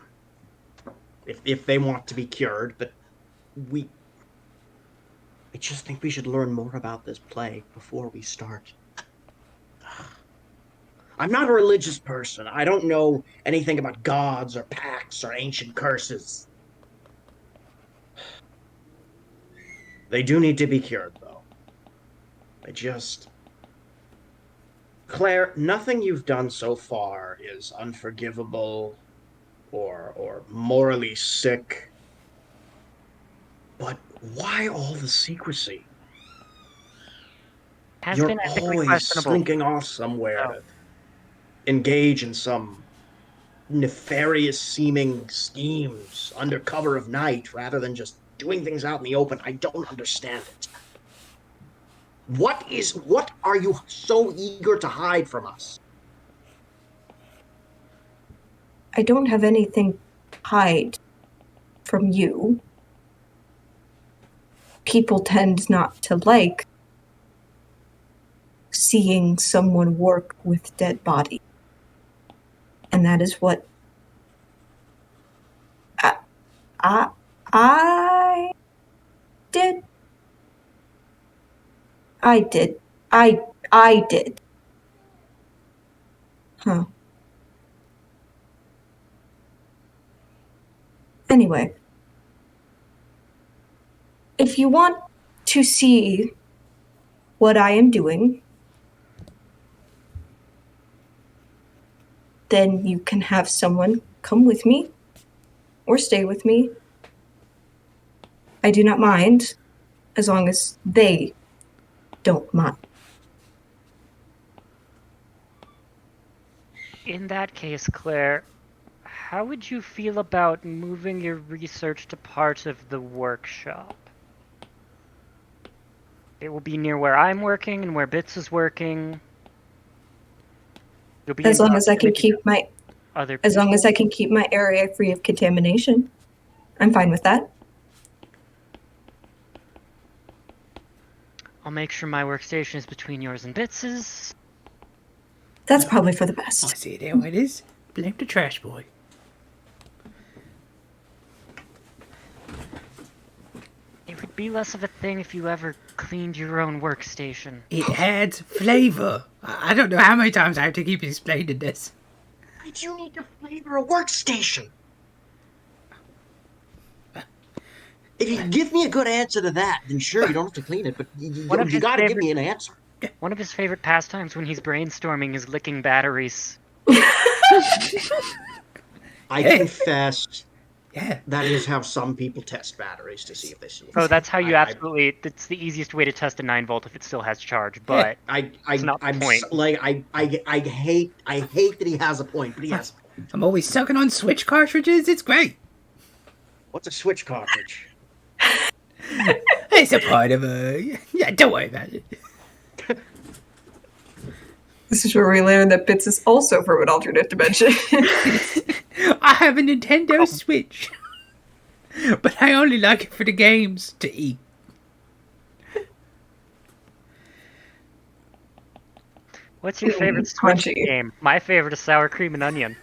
If they want to be cured, but I just think we should learn more about this plague before we start. I'm not a religious person. I don't know anything about gods or pacts or ancient curses. They do need to be cured, though. Claire, nothing you've done so far is unforgivable or morally sick. But why all the secrecy? Has been You're ethically always questionable. slinking off somewhere to engage in some nefarious seeming schemes under cover of night rather than just doing things out in the open. I don't understand it. What are you so eager to hide from us? I don't have anything to hide from you. People tend not to like seeing someone work with dead body. And that is what I did. I did. Huh. Anyway. If you want to see what I am doing, then you can have someone come with me or stay with me. I do not mind, as long as they don't mind. In that case, Claire, how would you feel about moving your research to part of the workshop? It will be near where I'm working and where Bits is working. You'll be As long as I can keep my area free of contamination, I'm fine with that. I'll make sure my workstation is between yours and Bits's. That's probably for the best. I see it how it is. Blame the trash boy. It would be less of a thing if you ever cleaned your own workstation. It adds flavor. I don't know how many times I have to keep explaining this. Why do you need to flavor a workstation? If you give me a good answer to that, then sure, you don't have to clean it, but you gotta give me an answer. One of his favorite pastimes when he's brainstorming is licking batteries. I confess, Yeah. That is how some people test batteries to see if they still. Oh, that's how you I- absolutely. That's the easiest way to test a 9-volt if it still has charge. Yeah, But it's not the I'm point. I hate that he has a point, but he has. I'm always sucking on Switch cartridges. It's great. What's a switch cartridge? It's a part of a. Yeah, don't worry about it. This is where we learn that Bits is also from an alternate dimension. I have a Nintendo Switch, but I only like it for the games to eat. What's your favorite Switch Crunchy. game? My favorite is Sour Cream and Onion.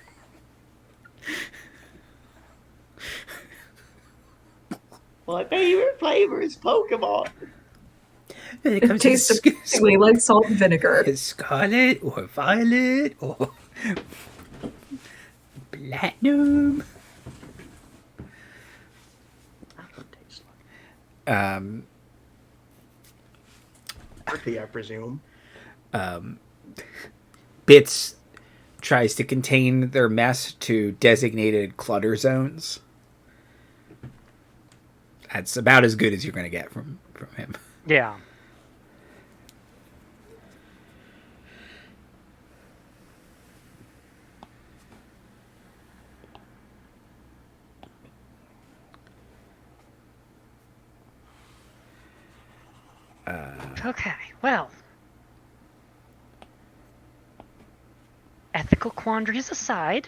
My favorite flavor is Pokemon. When it It comes to tastes basically like salt and vinegar. Scarlet or Violet or Platinum. Earthy, I presume. Bits tries to contain their mess to designated clutter zones. That's about as good as you're going to get from him. Yeah. Okay, well. Ethical quandaries aside,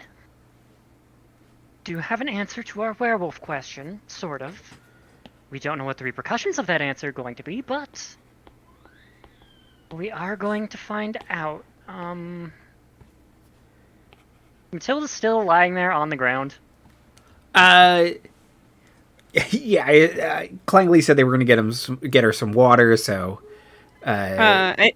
do have an answer to our werewolf question, sort of. We don't know what the repercussions of that answer are going to be, but we are going to find out. Matilda's still lying there on the ground. Yeah, Clangley said they were going to get her some water, so. I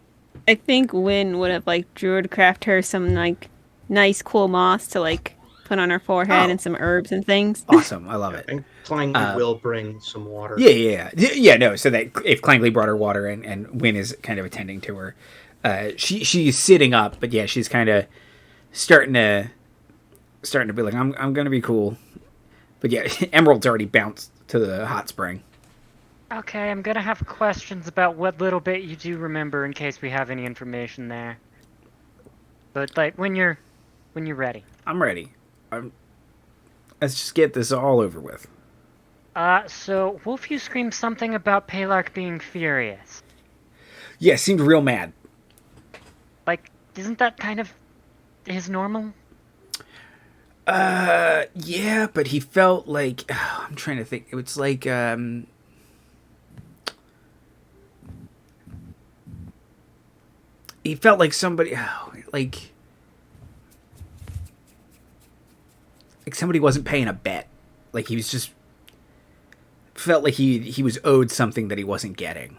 think Wynne would have like Druid craft her some like nice cool moss to like put on her forehead and some herbs and things. Awesome, I love it. And Clangley will bring some water. Yeah. No, so that if Clangley brought her water and Wynne is kind of attending to her, she's sitting up, but yeah, she's kind of starting to be like, I'm gonna be cool, but yeah, Emerald's already bounced to the hot spring. Okay, I'm gonna have questions about what little bit you do remember in case we have any information there. But like when you're ready. I'm ready. Let's just get this all over with. So Wolf, you screamed something about Palark being furious. Yeah, seemed real mad. Like, isn't that kind of his normal? Yeah, but he felt like I'm trying to think. It's like he felt like somebody like somebody wasn't paying a bet. Like he was just felt like he was owed something that he wasn't getting.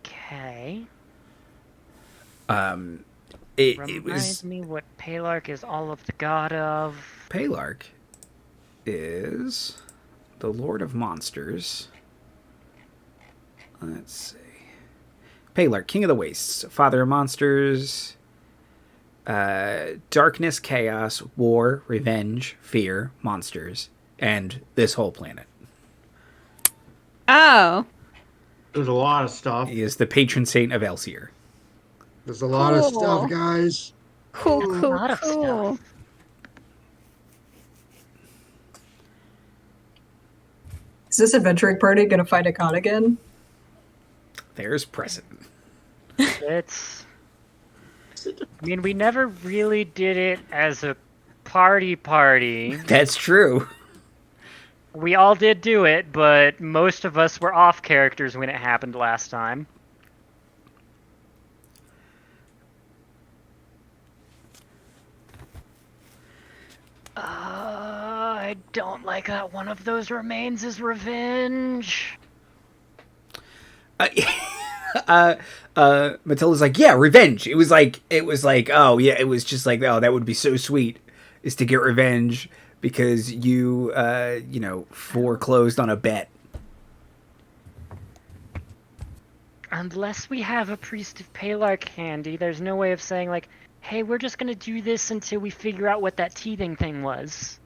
Okay. It was me what Palark is all of the god of. Palark is the Lord of Monsters. Let's see. Palark, King of the Wastes, Father of Monsters, darkness, chaos, war, revenge, fear, monsters, and this whole planet. Oh, There's a lot of stuff. He is the patron saint of Elsyer. There's a lot of Cool. stuff, guys. cool. lot of stuff. Is this adventuring party gonna find a con again? There's precedent. It's. I mean, we never really did it as a party. That's true. We all did do it, but most of us were off characters when it happened last time. I don't like that one of those remains is revenge. Matilda's like, yeah, revenge. It was like, oh yeah, it was just like, oh, that would be so sweet, is to get revenge because you foreclosed on a bet. unless we have a Priest of Palark handy, there's no way of saying, like, hey, we're just gonna do this until we figure out what that teething thing was.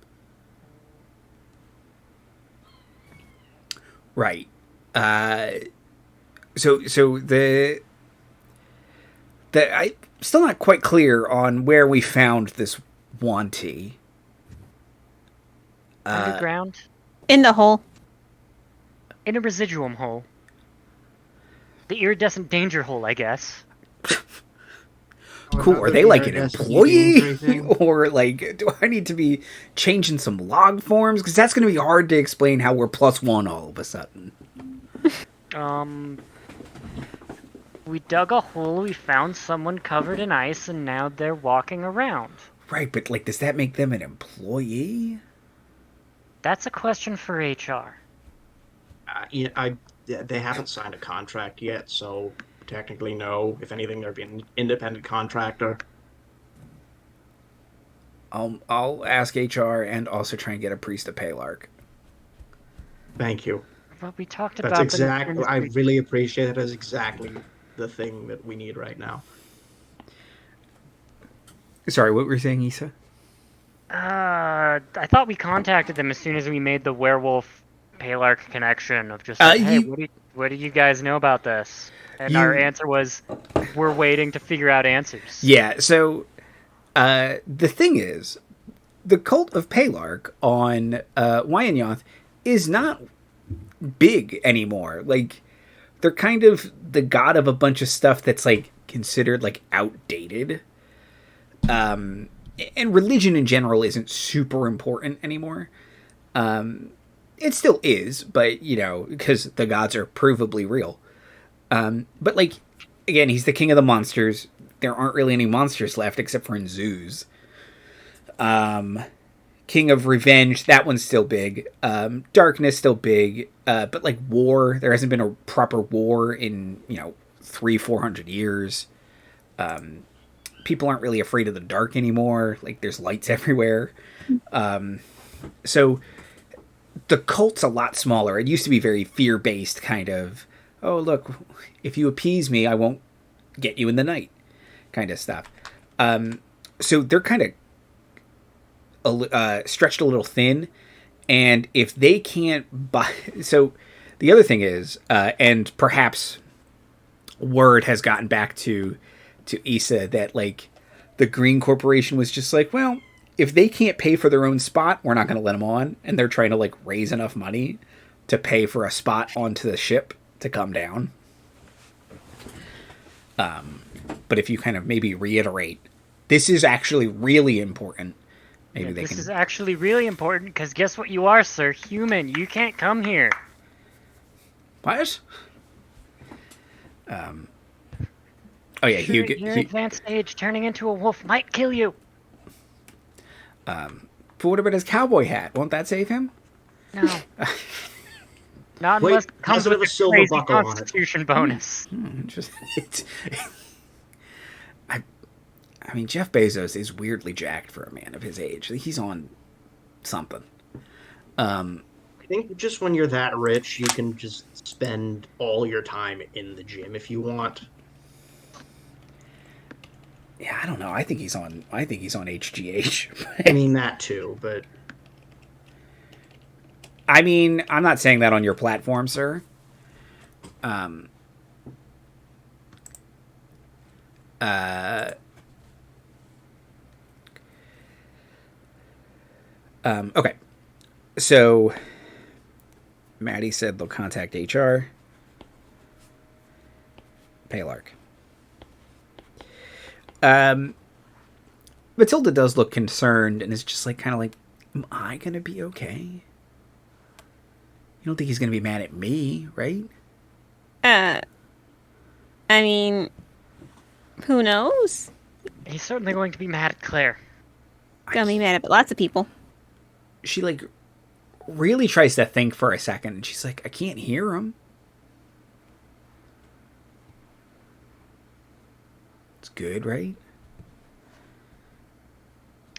Right. So the I still not quite clear on where we found this Wanty. Underground? In the hole. In a residuum hole. The iridescent danger hole, I guess. Cool. Are they like an employee? Or like, do I need to be changing some log forms? Because that's going to be hard to explain how we're +1 all of a sudden. We dug a hole, we found someone covered in ice, and now they're walking around. Right, but like, does that make them an employee? That's a question for HR. They haven't signed a contract yet, so technically no. If anything, they'd be an independent contractor. I'll ask HR and also try and get a Priest of Palark. Thank you. But we talked That's about exactly. I really appreciate that. As exactly the thing that we need right now. Sorry, what were you saying, Issa? I thought we contacted them as soon as we made the Werewolf Palark connection of just like, hey, what do you guys know about this? And our answer was, we're waiting to figure out answers. Yeah, so the thing is, the cult of Palark on Wyan Yoth is not big anymore. Like, they're kind of the god of a bunch of stuff that's like considered like outdated. And religion in general isn't super important anymore. It still is, but you know, because the gods are provably real. But like, again, he's the king of the monsters. There aren't really any monsters left except for in zoos. King of Revenge, that one's still big. Darkness, still big. But like war, there hasn't been a proper war in, 300-400 years. People aren't really afraid of the dark anymore. Like, there's lights everywhere. So the cult's a lot smaller. It used to be very fear-based kind of, oh, look, if you appease me, I won't get you in the night kind of stuff. So they're kind of stretched a little thin. And if they can't buy... So the other thing is, and perhaps word has gotten back to Issa that, like, the Greene Corporation was just like, well, if they can't pay for their own spot, we're not going to let them on. And they're trying to, like, raise enough money to pay for a spot onto the ship to come down. But if you kind of maybe reiterate, this is actually really important. Maybe this is actually really important, because guess what you are, sir? Human. You can't come here. What? Oh yeah, your advanced age turning into a wolf might kill you. But what about his cowboy hat? Won't that save him? No. Not unless it comes with a silver crazy buckle on it. constitution bonus. I mean, Jeff Bezos is weirdly jacked for a man of his age. He's on something. I think just when you're that rich, you can just spend all your time in the gym if you want. Yeah, I don't know. I think he's on HGH. I mean that too, but I mean, I'm not saying that on your platform, sir. Okay. So Maddie said they'll contact HR. Palark. Matilda does look concerned and is just like, kind of like, am I going to be okay? You don't think he's going to be mad at me, right? I mean, who knows? He's certainly going to be mad at Claire. Gonna be mad at lots of people. She, like, really tries to think for a second, and she's like, I can't hear him. It's good, right?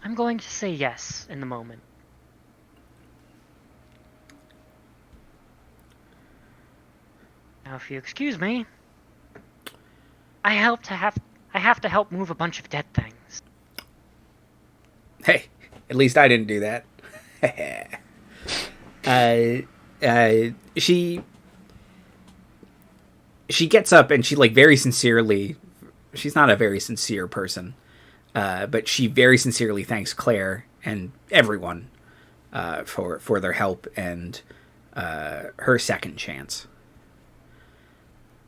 I'm going to say yes in the moment. Now, if you excuse me, I have to help move a bunch of dead things. Hey, at least I didn't do that. She gets up and she, like, very sincerely, she's not a very sincere person, but she very sincerely thanks Claire and everyone for their help and her second chance.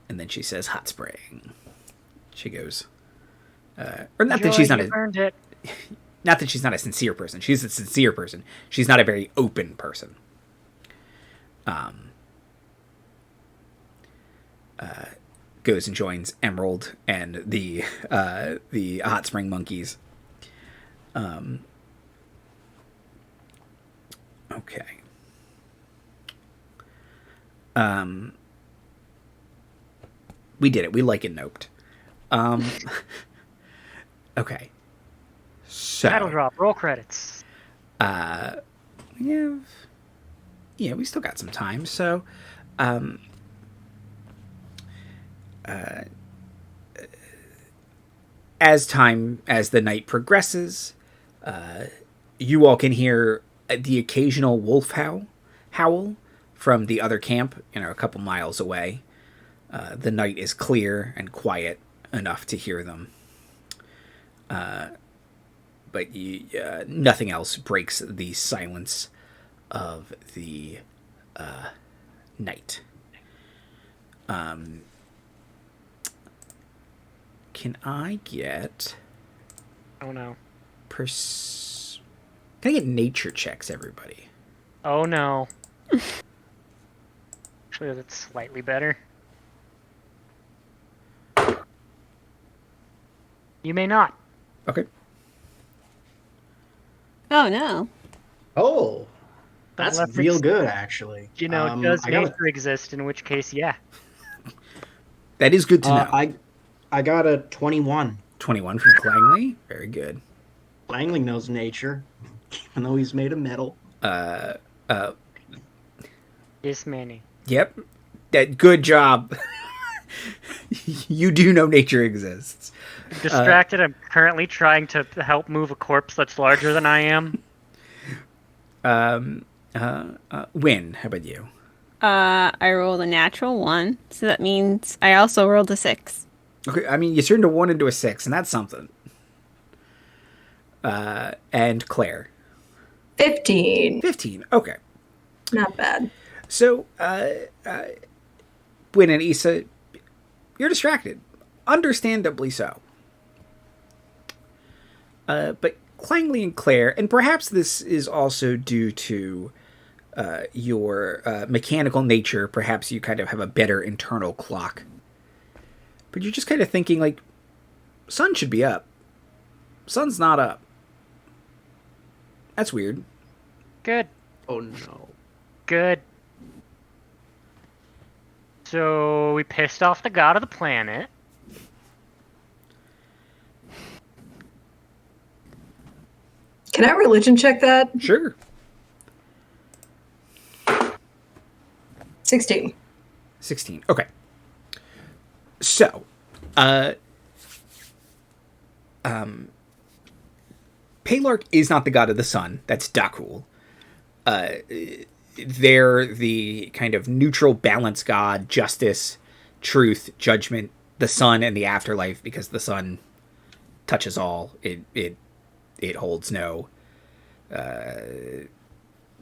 And then she says, "Hot spring." She goes, or not that she's not earned it. Not that she's not a sincere person. She's a sincere person. She's not a very open person. Goes and joins Emerald and the Hot Spring Monkeys. Okay. We did it. We Lycan-Noped. Okay. So Battle drop. Roll credits. we still got some time. So, as the night progresses, you all can hear the occasional wolf howl from the other camp, a couple miles away. The night is clear and quiet enough to hear them. But nothing else breaks the silence of the night. Can I get... Oh no. Can I get nature checks, everybody? Oh no. Actually, that's slightly better. You may not. Okay. Oh no. Oh, that's Unless real it's- good, actually. Does I got nature exist? In which case, yeah. That is good to know. I got a 21. 21 from Clangley. Very good. Langley knows nature, even though he's made of metal. This many. Yep. Good job. You do know nature exists. Distracted, I'm currently trying to help move a corpse that's larger than I am. Wynne, how about you? I rolled a natural 1, so that means I also rolled a 6. Okay, I mean, you turned a 1 into a 6, and that's something. And Claire? 15. 15, okay. Not bad. So, Wynne and Issa, you're distracted. Understandably so. But Clangley and Claire, and perhaps this is also due to your mechanical nature, perhaps you kind of have a better internal clock. But you're just kind of thinking, like, sun should be up. Sun's not up. That's weird. Good. Oh no. Good. So we pissed off the god of the planet. Can I religion check that? Sure. 16. 16. Okay. So, Palarch is not the god of the sun. That's Dakul. They're the kind of neutral balance god, justice, truth, judgment, the sun, and the afterlife, because the sun touches all. It holds no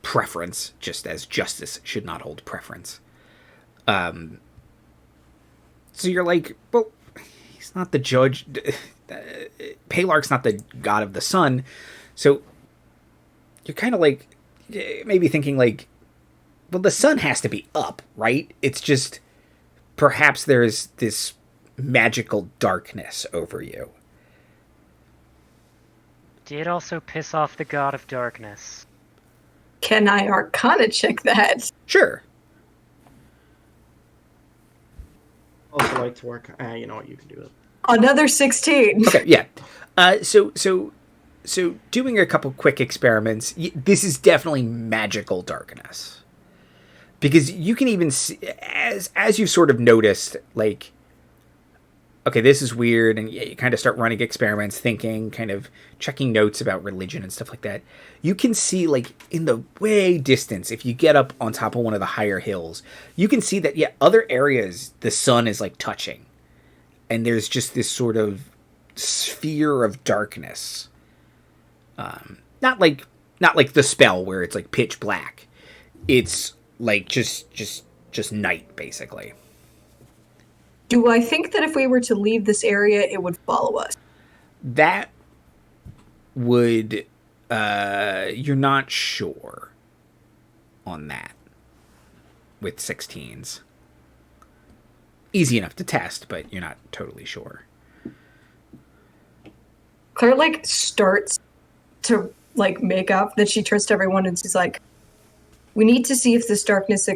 preference, just as justice should not hold preference. So you're like, well, he's not the judge. Palarch's not the god of the sun. So you're kind of like, maybe thinking like, well, the sun has to be up, right? It's just, perhaps there's this magical darkness over you. Did also piss off the god of darkness. Can I Arcana check that? Sure. Also like to work. You know what? You can do it. Another 16. Okay, yeah. So doing a couple quick experiments, this is definitely magical darkness. Because you can even see, as you've sort of noticed, like, okay, this is weird, and you kind of start running experiments, thinking, kind of checking notes about religion and stuff like that. You can see, like, in the way distance, if you get up on top of one of the higher hills, you can see that, other areas the sun is, like, touching. And there's just this sort of sphere of darkness. Not like the spell where it's, like, pitch black. It's, like, just night, basically. Do I think that if we were to leave this area, it would follow us? That would, you're not sure on that with 16s. Easy enough to test, but you're not totally sure. Claire, like, starts to, like, make up. Then she turns to everyone and she's like, we need to see if this darkness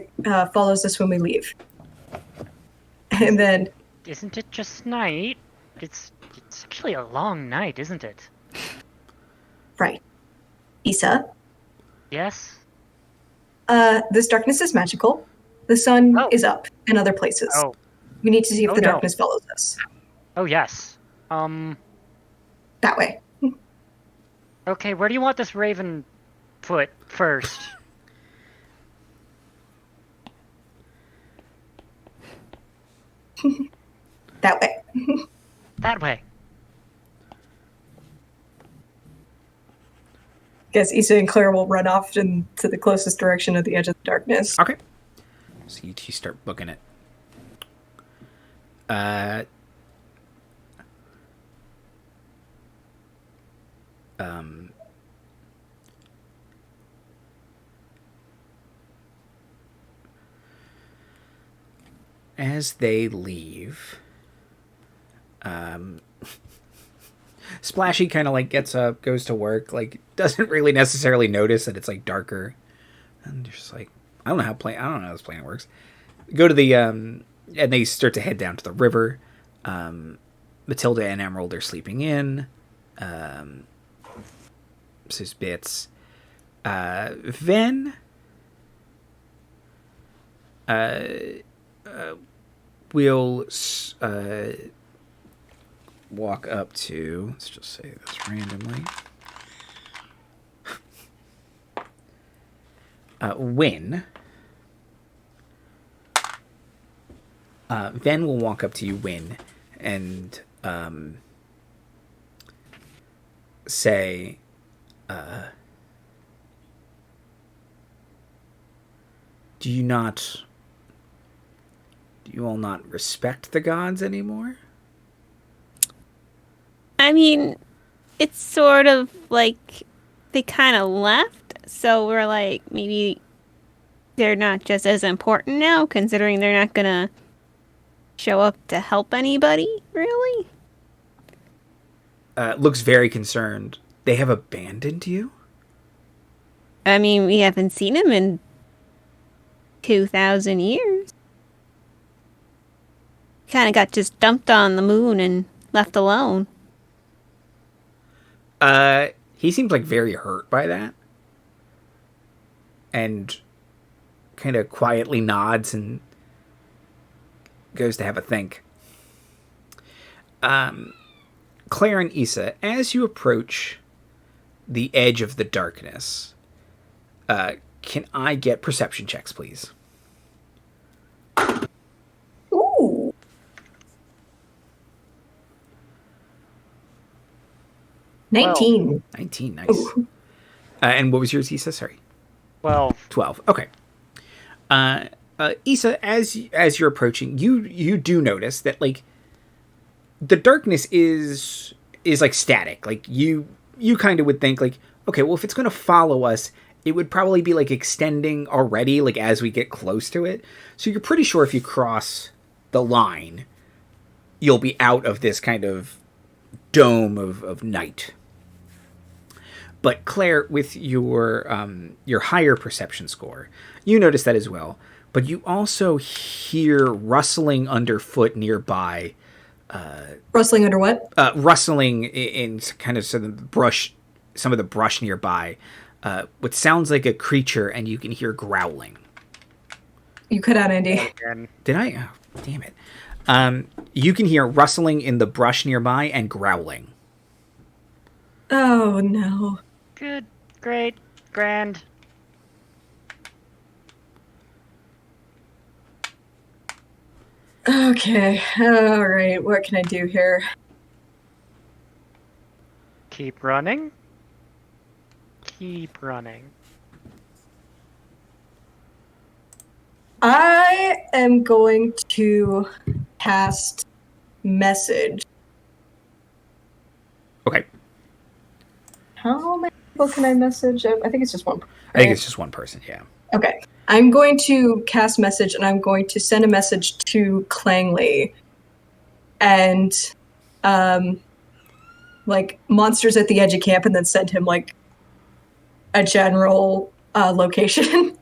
follows us when we leave. And then... Isn't it just night? It's actually a long night, isn't it? Right. Issa? Yes? This darkness is magical. The sun is up in other places. Oh. We need to see if the no. darkness follows us. Oh, yes. That way. Okay, where do you want this raven foot first? That way. That way. Guess Issa and Claire will run off to the closest direction of the edge of the darkness. Okay. So you two start booking it. As they leave, Splashy kind of like gets up, goes to work, like doesn't really necessarily notice that it's like darker, and just like I don't know how this plan works. Go to the and they start to head down to the river. Matilda and Emerald are sleeping in. Sis bits. Ven will walk up to, let's just say this randomly, Wynne. Ven will walk up to you, Wynne, and say, do you all not respect the gods anymore? I mean, it's sort of like they kind of left, so we're like, maybe they're not just as important now, considering they're not gonna show up to help anybody, really? Looks very concerned. They have abandoned you? I mean, we haven't seen him in 2,000 years. Kind of got just dumped on the moon and left alone. He seems like very hurt by that. And kind of quietly nods and goes to have a think. Claire and Issa, as you approach the edge of the darkness, can I get perception checks, please? Ooh. Well, 19. 19, nice. And what was yours, Issa? Sorry. 12. Okay. Issa, as you're approaching, you do notice that like the darkness is like static. Like you kind of would think like, okay, well if it's going to follow us, it would probably be like extending already, like as we get close to it. So you're pretty sure if you cross the line, you'll be out of this kind of dome of night. But Claire, with your higher perception score, you notice that as well. But you also hear rustling underfoot nearby. Rustling under what? Rustling in kind of some of the brush nearby. What sounds like a creature, and you can hear growling. You cut out, Andy. Did I? Oh, damn it. You can hear rustling in the brush nearby and growling. Oh no. Good, great, grand. Okay. All right. What can I do here? Keep running. Keep running. I am going to cast message. Okay. How many people can I message? I think it's just one. I think it's just one person, yeah. Okay. I'm going to cast message, and I'm going to send a message to Clangley. And, like, monsters at the edge of camp, and then send him, like, a general location.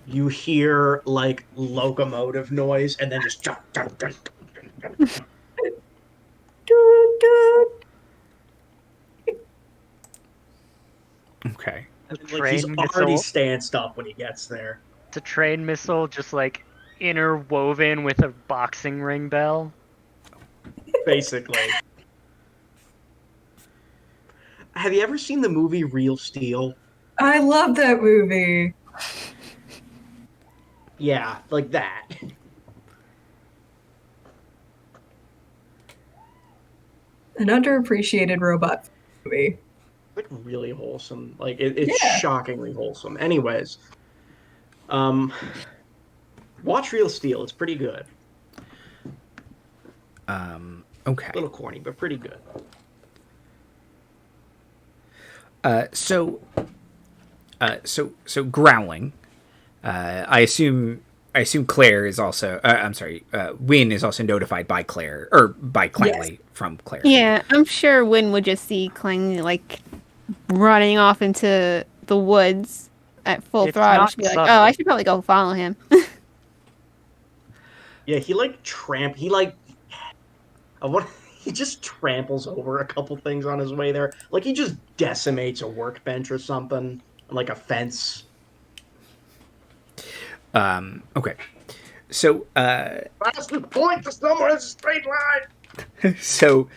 You hear like locomotive noise, and then just jump. Okay. Like Train he's already missile. stanced up when he gets there. It's a train missile, just like interwoven with a boxing ring bell. Basically. Have you ever seen the movie Real Steel? I love that movie. Yeah, like that. An underappreciated robot movie. Like really wholesome. Like it's Yeah. shockingly wholesome. Anyways, watch Real Steel. It's pretty good. Okay. A little corny, but pretty good. So growling. I assume Claire is also. I'm sorry. Wynne is also notified by Claire or by Clangley from Claire. Yeah, I'm sure Wynne would just see Clangley like running off into the woods at full It's throttle. not She'd be like, subtle. "Oh, I should probably go follow him." Yeah, he just tramples over a couple things on his way there. Like he just decimates a workbench or something, like a fence. Okay. So Fastest point to somewhere in a straight line. so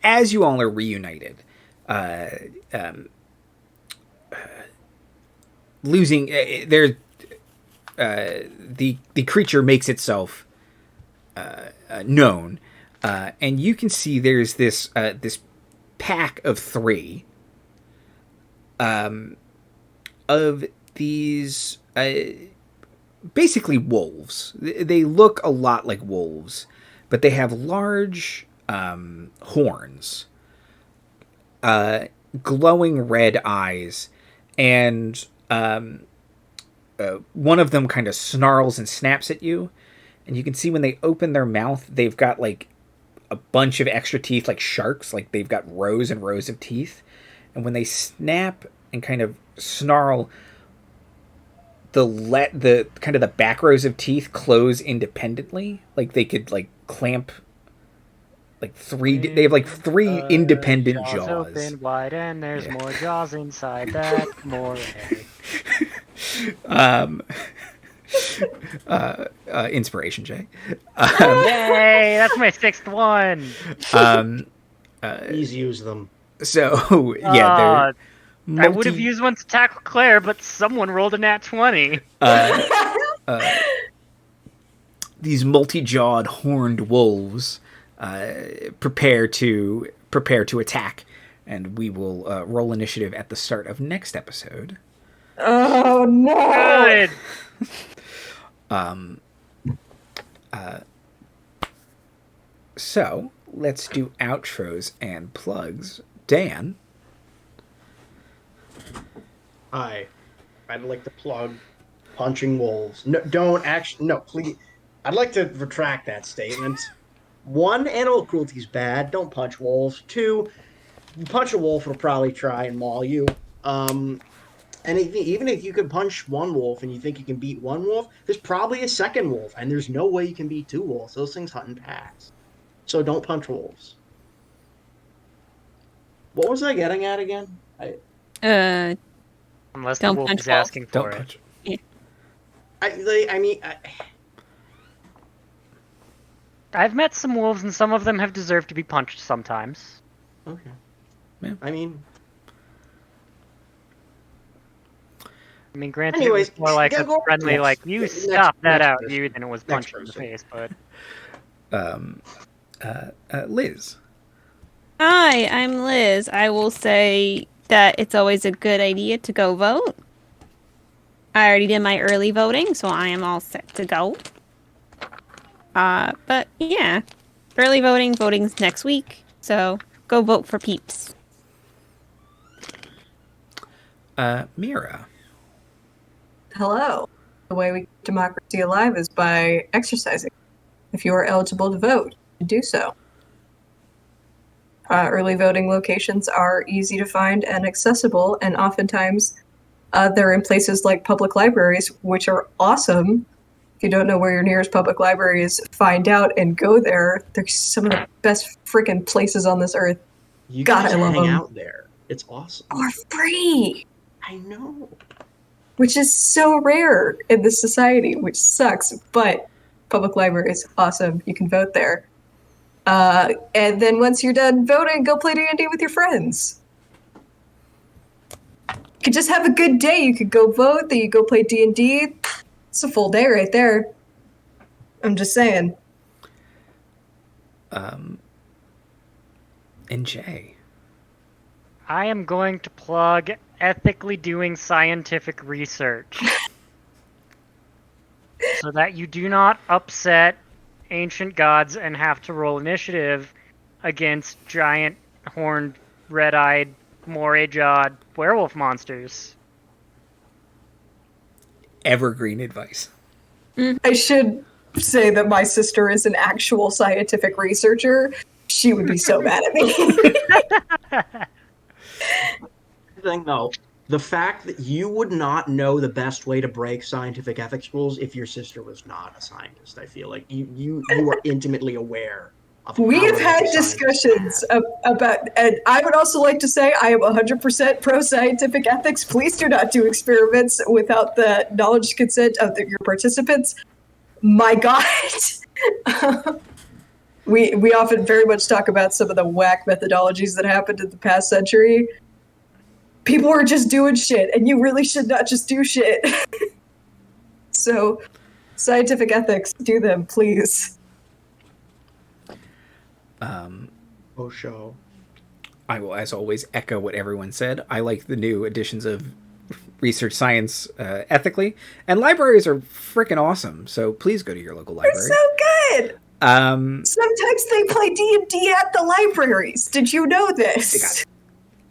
as you all are reunited, losing there, the creature makes itself known, and you can see there's this pack of 3 of these basically wolves. They look a lot like wolves, but they have large horns, glowing red eyes, and one of them kind of snarls and snaps at you. And you can see when they open their mouth, they've got like a bunch of extra teeth, like sharks. Like they've got rows and rows of teeth. And when they snap and kind of snarl, the kind of the back rows of teeth close independently. Like they could like clamp like 3. They have like 3 independent jaws. Open wide, and there's more jaws inside that. More egg. Inspiration, Jay. Yay! That's my 6th one. Please use them. So yeah, I would have used one to tackle Claire, but someone rolled a nat 20. These multi-jawed horned wolves prepare to attack, and we will roll initiative at the start of next episode. Oh no! Good. So let's do outros and plugs. Dan. Hi, I'd like to plug punching wolves. No, don't actually. No, please. I'd like to retract that statement. 1, animal cruelty is bad. Don't punch wolves. 2, you punch a wolf, it'll probably try and maul you. And even if you can punch one wolf and you think you can beat one wolf, there's probably a second wolf, and there's no way you can beat 2 wolves. Those things hunt in packs. So don't punch wolves. What was I getting at again? Unless Don't the wolf punch is wolves. asking for Don't it. punch. I've met some wolves, and some of them have deserved to be punched sometimes. Okay. Yeah. I mean, Granted, anyways, it was more like go- a go- friendly, next- like, you next- stop that next out, person. you, than it was Next punched in the person. face, but... Liz. Hi, I'm Liz. I will say that it's always a good idea to go vote. I already did my early voting, so I am all set to go. But yeah, early voting's next week, so go vote for peeps. Mira. Hello. The way we keep democracy alive is by exercising. If you are eligible to vote, do so. Early voting locations are easy to find and accessible, and oftentimes they're in places like public libraries, which are awesome. If you don't know where your nearest public library is, find out and go there. They're some of the best freaking places on this earth. You God, guys I love hang them. out there. It's awesome. For free! I know. Which is so rare in this society, which sucks, but public library is awesome. You can vote there. And then once you're done voting, go play D&D with your friends. You could just have a good day. You could go vote, then you go play D&D. It's a full day right there. I'm just saying. And Jay. I am going to plug ethically doing scientific research. So that you do not upset ancient gods and have to roll initiative against giant, horned, red-eyed, moray-jawed werewolf monsters. Evergreen advice. I should say that my sister is an actual scientific researcher. She would be so mad at me. Thing though, the fact that you would not know the best way to break scientific ethics rules if your sister was not a scientist, I feel like you are intimately aware of. We how have had many scientists discussions about, and I would also like to say I am 100% pro-scientific ethics. Please do not do experiments without the knowledge consent of your participants. My God. We often very much talk about some of the whack methodologies that happened in the past century. People are just doing shit, and you really should not just do shit. So, scientific ethics, do them, please. Oh, show. I will, as always, echo what everyone said. I like the new editions of research science ethically, and libraries are freaking awesome. So please go to your local library. They're so good. Sometimes they play D&D at the libraries. Did you know this? They got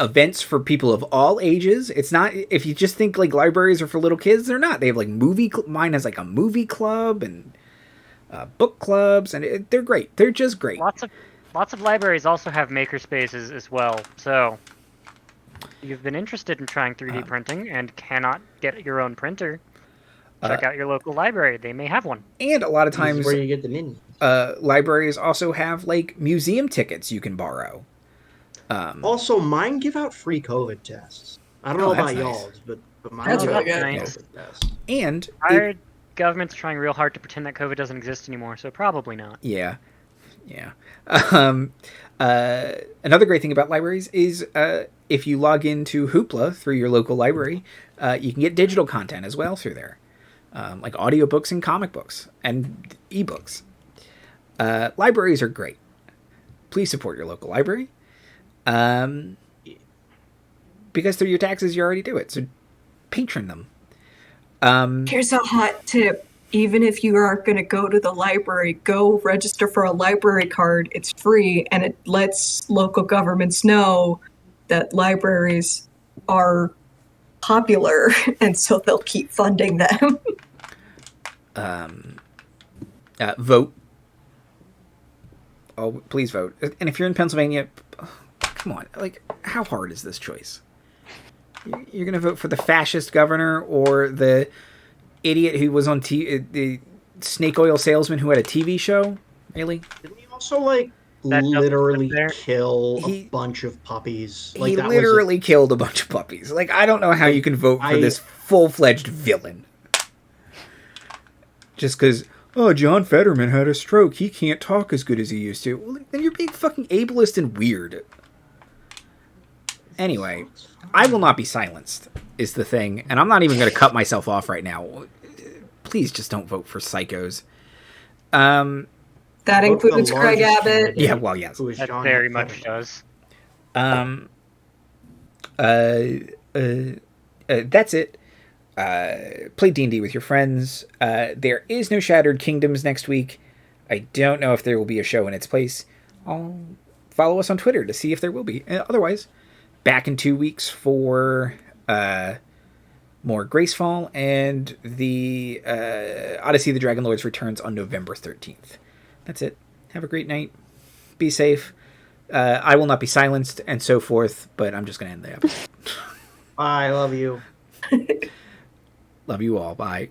events for people of all ages. It's not, if you just think like libraries are for little kids, they're not. They have like mine has like a movie club and book clubs, and they're great. They're just great. Lots of libraries also have maker spaces as well. So if you've been interested in trying 3D printing and cannot get your own printer, check out your local library. They may have one. And a lot of This is times where you get the minions. libraries also have like museum tickets you can borrow. Also, mine give out free COVID tests. I don't know that's about nice. y'all's, but mine That's give really out good. free Nice. COVID tests. And Our government's trying real hard to pretend that COVID doesn't exist anymore, so probably not. yeah. Another great thing about libraries is if you log into Hoopla through your local library, you can get digital content as well through there, like audiobooks and comic books and ebooks. Libraries are great. Please support your local library, because through your taxes you already do it. So patron them. Here's a hot tip. Even if you aren't going to go to the library, go register for a library card. It's free, and it lets local governments know that libraries are popular, and so they'll keep funding them. Vote. Oh, please vote. And if you're in Pennsylvania, come on. Like, how hard is this choice? You're going to vote for the fascist governor or the idiot who was on the snake oil salesman who had a TV show? Really? Didn't he also like That literally there? kill He- a bunch of puppies? He that literally killed a bunch of puppies. Like, I don't know how you can vote for this full-fledged villain. Just because, oh, John Fetterman had a stroke. He can't talk as good as he used to. Well, then you're being fucking ableist and weird. Anyway, I will not be silenced, is the thing. And I'm not even going to cut myself off right now. Please just don't vote for psychos. That includes Craig Abbott. Yeah, well, yes. That very much does. That's it. Play D&D with your friends. There is no Shattered Kingdoms next week. I don't know if there will be a show in its place. I'll follow us on Twitter to see if there will be. Otherwise, back in 2 weeks for more Gracefall, and the Odyssey of the Dragon Lords returns on November 13th. That's it. Have a great night. Be safe. I will not be silenced, and so forth, but I'm just going to end the episode. I love you. Love you all. Bye.